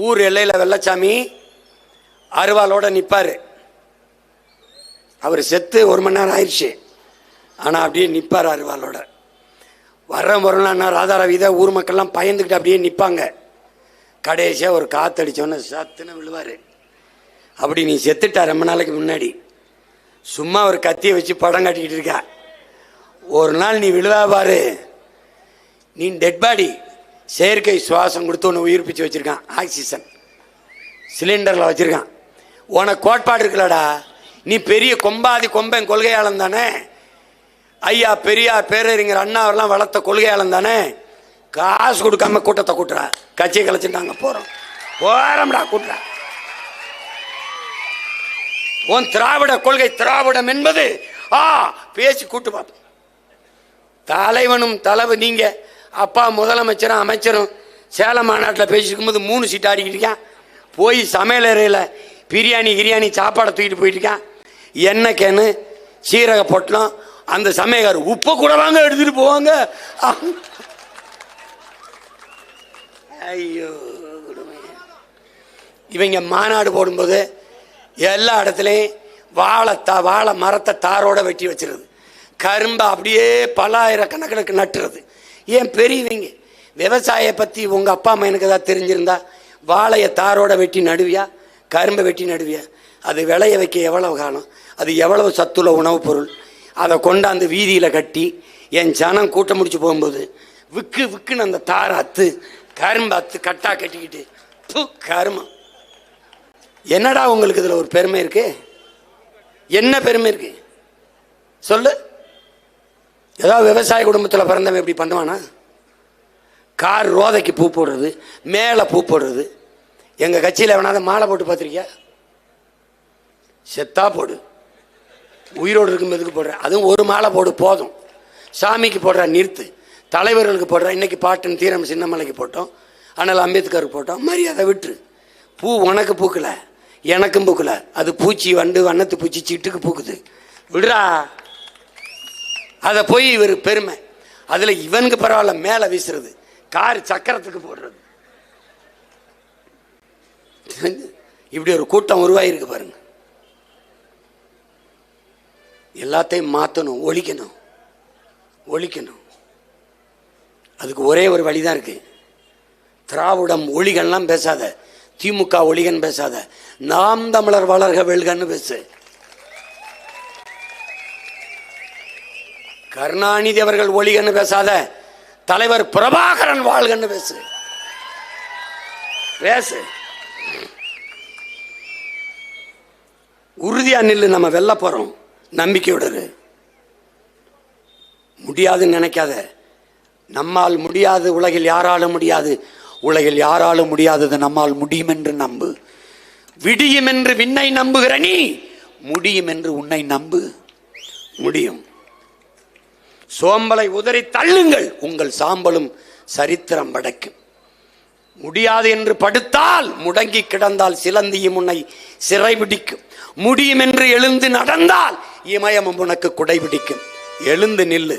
ஊர் எல்லையில் வெள்ளச்சாமி அருவாளோட நிற்பார். அவர் செத்து 1 மணி நேரம் ஆயிடுச்சு, ஆனால் அப்படியே நிற்பார் அருவாளோட. வரலான்னா ராதாரவி தான் ஊர் மக்கள்லாம் பயந்துக்கிட்டு அப்படியே நிற்பாங்க. கடைசியாக ஒரு காற்றடிச்சோன்னு சத்துன்னு விழுவார். அப்படி நீ செத்துட்டா ரொம்ப நாளைக்கு முன்னாடி. சும்மா ஒரு கத்தியை வச்சு படம் காட்டிக்கிட்டு இருக்கா. ஒரு நாள் நீ விழுவா பாரு, நீ டெட் பாடி. செயற்கை சுவாசம் கொடுத்து ஒன்று உயிர்ப்பிச்சு வச்சுருக்கான், ஆக்சிஜன் சிலிண்டரில் வச்சுருக்கான். உனக்கு கோட்பாடு இருக்கலடா. நீ பெரிய கொம்பாதி கொம்பன் கொள்கையாளன் தானே. ஐயா பெரியார் பேரறிஞர் அண்ணாவெல்லாம் வளர்த்த கொள்கையாளன் தானே. காசு கொடுக்காம கூட்டத்தை கூட்டுறா, கட்சியை கலைச்சுட்டாங்க. போறோம்டா கூட்டுறா. உன் திராவிட கொள்கை திராவிடம் என்பது பேசி கூட்டு பார்ப்போம். தலைவனும் தலைவு நீங்க அப்பா முதலமைச்சரும் அமைச்சரும் சேலம் மாநாட்டில் பேசிக்கும்போது 3 சீட் ஆடிக்கிட்டு போய் சமையல் அறையில் பிரியாணி சாப்பாடை தூக்கிட்டு போயிட்டு இருக்கான். எண்ணெய் கேனு சீரக பொட்டலம், அந்த சமையக்காரர் உப்பை கூட வாங்க எடுத்துட்டு போவாங்க. ஐயோ இவங்க மாநாடு போடும்போது எல்லா இடத்துலையும் வாழை மரத்தை தாரோட வெட்டி வச்சிருது, கரும்பை அப்படியே பல ஆயிரக்கணக்கில் நட்டுறது. ஏன் பெரியவங்க விவசாய பற்றி உங்கள் அப்பா அம்மா எனக்கு ஏதாவது தெரிஞ்சிருந்தா வாழையை தாரோட வெட்டி நடுவியா, கரும்பை வெட்டி நடுவியா? அது விளைய வைக்க எவ்வளவு காலம், அது எவ்வளவு சத்துள்ள உணவுப் பொருள். அதை கொண்டாந்து வீதியில் கட்டி என் ஜனம் கூட்டம் முடிச்சு போகும்போது விக்குன்னு அந்த தாரை அத்து கரும்பு அத்து கட்டா கட்டிக்கிட்டு கருமம். என்னடா உங்களுக்கு இதில் ஒரு பெருமை இருக்கு? என்ன பெருமை இருக்கு சொல்லு? ஏதாவது விவசாய குடும்பத்தில் பிறந்தவன் எப்படி பண்ணுவானா? கார் ரோதைக்கு பூ போடுறது, மேலே பூ போடுறது. எங்கள் கட்சியில் எவனாவது மாலை போட்டு பார்த்துருக்கியா? செத்தா போடு, உயிரோடு இருக்கும்போதுக்கு போடுற. அதுவும் ஒரு மாலை போடு போதும். சாமிக்கு போடுற நிறுத்து, தலைவர்களுக்கு போடுற. இன்னைக்கு பாட்டன் தீரம் சின்னமலைக்கு போட்டோம், ஆனால் அம்பேத்கருக்கு போட்டோம். மரியாதை விட்டு. பூ உனக்கு பூக்கல, எனக்கும் பூக்கல. அது பூச்சி வண்டு வண்ணத்து பூச்சி சீட்டுக்கு பூக்குது, விடுறா. அதை போய் இவர் பெருமை. அதில் இவனுக்கு பரவாயில்ல, மேலே வீசுறது, கார் சக்கரத்துக்கு போடுறது. இப்படி ஒரு கூட்டம் உருவாயிருக்கு பாருங்க. எல்லாத்தையும் மாற்றணும், ஒழிக்கணும். அதுக்கு ஒரே ஒரு வழிதான் இருக்கு. திராவிடம் ஒழிகன்லாம் பேசாத, திமுக ஒழிகன் பேசாத, நாம் தமிழர் வளர்க வெல்கன்னு பேசு. கருணாநிதி அவர்கள் ஒழிகன்னு பேசாத, தலைவர் பிரபாகரன் வாழ்கன்னு பேசு. உறுதியா நில்லு. நம்ம வெல்ல போறோம், நம்பிக்கையோடு. முடியாதுன்னு நினைக்காத. நம்மால் முடியாது உலகில் யாராலும் முடியாது, உலகில் யாராலும் முடியாதது நம்மால் முடியும் என்று நம்பு. விடியும் என்று விண்ணை நம்புகிற நீ முடியும் என்று உன்னை நம்பு. முடியும். சோம்பலை உதறி தள்ளுங்கள், உங்கள் சாம்பலும் சரித்திரம் படைக்கும். முடியாது என்று படுத்தால், முடங்கி கிடந்தால் சிலந்தியும் உன்னை சிறை பிடிக்கும். முடியும் என்று எழுந்து நடந்தால் இமயமும் உனக்கு குடை பிடிக்கும். எழுந்து நில்லு,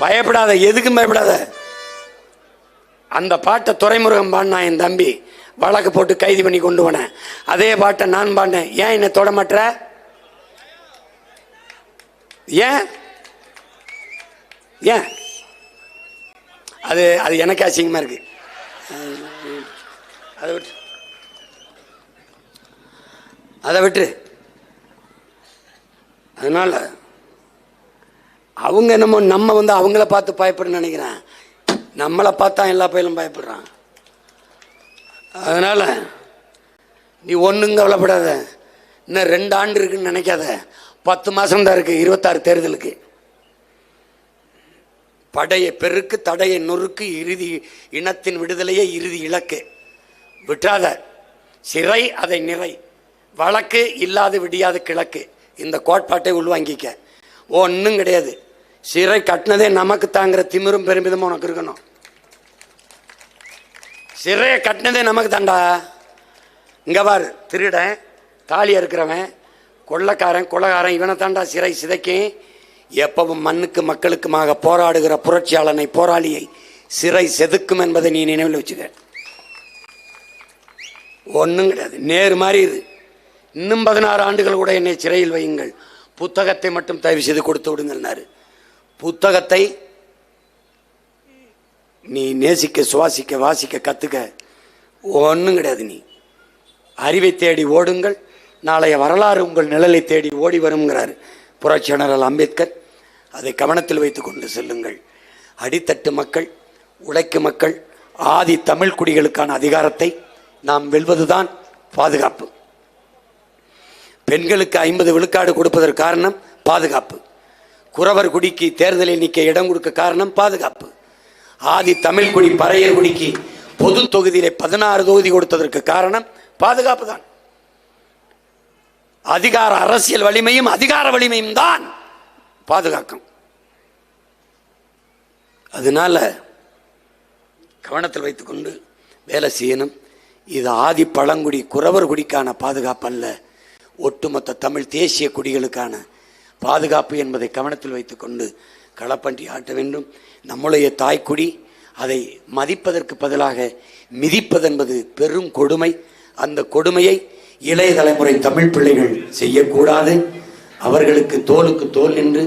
பயப்படாத, எதுக்கும் பயப்படாத. அந்த பாட்டை துரைமுருகன் பாடினா என் தம்பி, வழக்கு போட்டு கைது பண்ணி கொண்டு போனேன். அதே பாட்டை நான் பாடினேன். ஏன் என்னை தொட மாட்ட? ஏன் ஏன் அது அது எனக்கு அசிங்கமா இருக்கு. அதை விட்டு அதனால அவங்க என்னமோ நம்ம அவங்கள பார்த்து பயப்பட நினைக்கிறேன். நம்மளை பார்த்தா எல்லா பயிலும் பயப்படுறான். அதனால நீ ஒன்றும் கவலைப்படாத. இன்னும் 2 ஆண்டு இருக்குன்னு நினைக்காத. 10 மாசம் தான் இருக்கு 26 தேர்தலுக்கு. படையை பெருக்கு, தடையை நொறுக்கு, இறுதி இனத்தின் விடுதலையே இறுதி இலக்கு. விட்டாத. சிறை அதை நிறை, வழக்கு இல்லாது விடியாது கிழக்கு. இந்த கோட்பாட்டை உள்வாங்கிக்க. ஒன்றும் கிடையாது. சிறை கட்டினதே நமக்கு தாங்கிற திமிரும் பெருமிதமும் உனக்கு இருக்கணும். சிறையை கட்டினதே நமக்கு தாண்டா. இங்க பாரு, திருடன், தாலியா இருக்கிறவன், கொள்ளக்காரன், கொலகாரன், இவனை தாண்டா சிறை சிதைக்கும். எப்பவும் மண்ணுக்கு மக்களுக்குமாக போராடுகிற புரட்சியாளனை, போராளியை சிறை செதுக்கும் என்பதை நீ நினைவில் வச்சுக்க. ஒன்றும் கிடையாது. நேரு மாதிரி இரு. இன்னும் 16 ஆண்டுகள் கூட என்னை சிறையில் வையுங்கள், புத்தகத்தை மட்டும் தயவு செய்து கொடுத்து விடுங்கள்னாரு. புத்தகத்தை நீ நேசிக்க, சுவாசிக்க, வாசிக்க கத்துக்க. ஒன்றும் கிடையாது. நீ அறிவை தேடி ஓடுங்கள், நாளைய வரலாறு உங்கள் நிழலை தேடி ஓடி வருங்கிறார் புரட்சி ஜெனரல் அம்பேத்கர். அதை கவனத்தில் வைத்துக் கொண்டு செல்லுங்கள். அடித்தட்டு மக்கள், உழைக்கும் மக்கள், ஆதி தமிழ் குடிகளுக்கான அதிகாரத்தை நாம் வெல்வதுதான் பாதுகாப்பு. பெண்களுக்கு 50 விழுக்காடு கொடுப்பதற்கு காரணம் பாதுகாப்பு. குறவர் குடிக்கு தேர்தலில் நிற்க இடம் கொடுக்க காரணம் பாதுகாப்பு. ஆதி தமிழ் குடி பறையர் குடிக்கு பொது தொகுதியிலே 16 தொகுதி கொடுத்ததற்கு காரணம் பாதுகாப்பு தான். அதிகார அரசியல் வலிமையும் அதிகார வலிமையும் தான் பாதுகாக்கும். அதனால கவனத்தில் வைத்துக்கொண்டு வேலை செய்யணும். இது ஆதி பழங்குடி குறவர் குடிக்கான பாதுகாப்பு அல்ல, ஒட்டுமொத்த தமிழ் தேசிய குடிகளுக்கான பாதுகாப்பு என்பதை கவனத்தில் வைத்துக்கொண்டு களப்பன்றி ஆட்ட வேண்டும். நம்முடைய தாய்க்குடி, அதை மதிப்பதற்கு பதிலாக மிதிப்பதென்பது பெரும் கொடுமை. அந்த கொடுமையை இளைய தலைமுறை தமிழ் பிள்ளைகள் செய்யக்கூடாது. அவர்களுக்கு தோளுக்கு தோல் நின்று,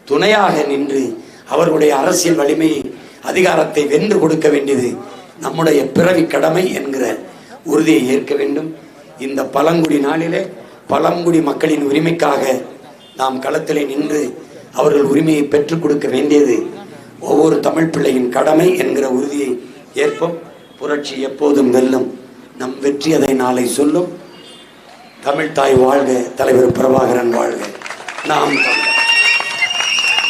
துணையாக நின்று, அவர்களுடைய அரசியல் வலிமையை, அதிகாரத்தை வென்று கொடுக்க வேண்டியது நம்முடைய பிறவி கடமை என்கிற உறுதியை ஏற்க வேண்டும். இந்த பழங்குடி நாளிலே பழங்குடி மக்களின் உரிமைக்காக நாம் களத்திலே நின்று அவர்கள் உரிமையை பெற்றுக் கொடுக்க வேண்டியது ஒவ்வொரு தமிழ் பிள்ளையின் கடமை என்கிற உறுதியை ஏற்போம். புரட்சி எப்போதும் வெல்லும். நம் வெற்றி அதை நாளை சொல்லும். தமிழ் தாய் வாழ்க, தலைவர் பிரபாகரன் வாழ்க. நாம்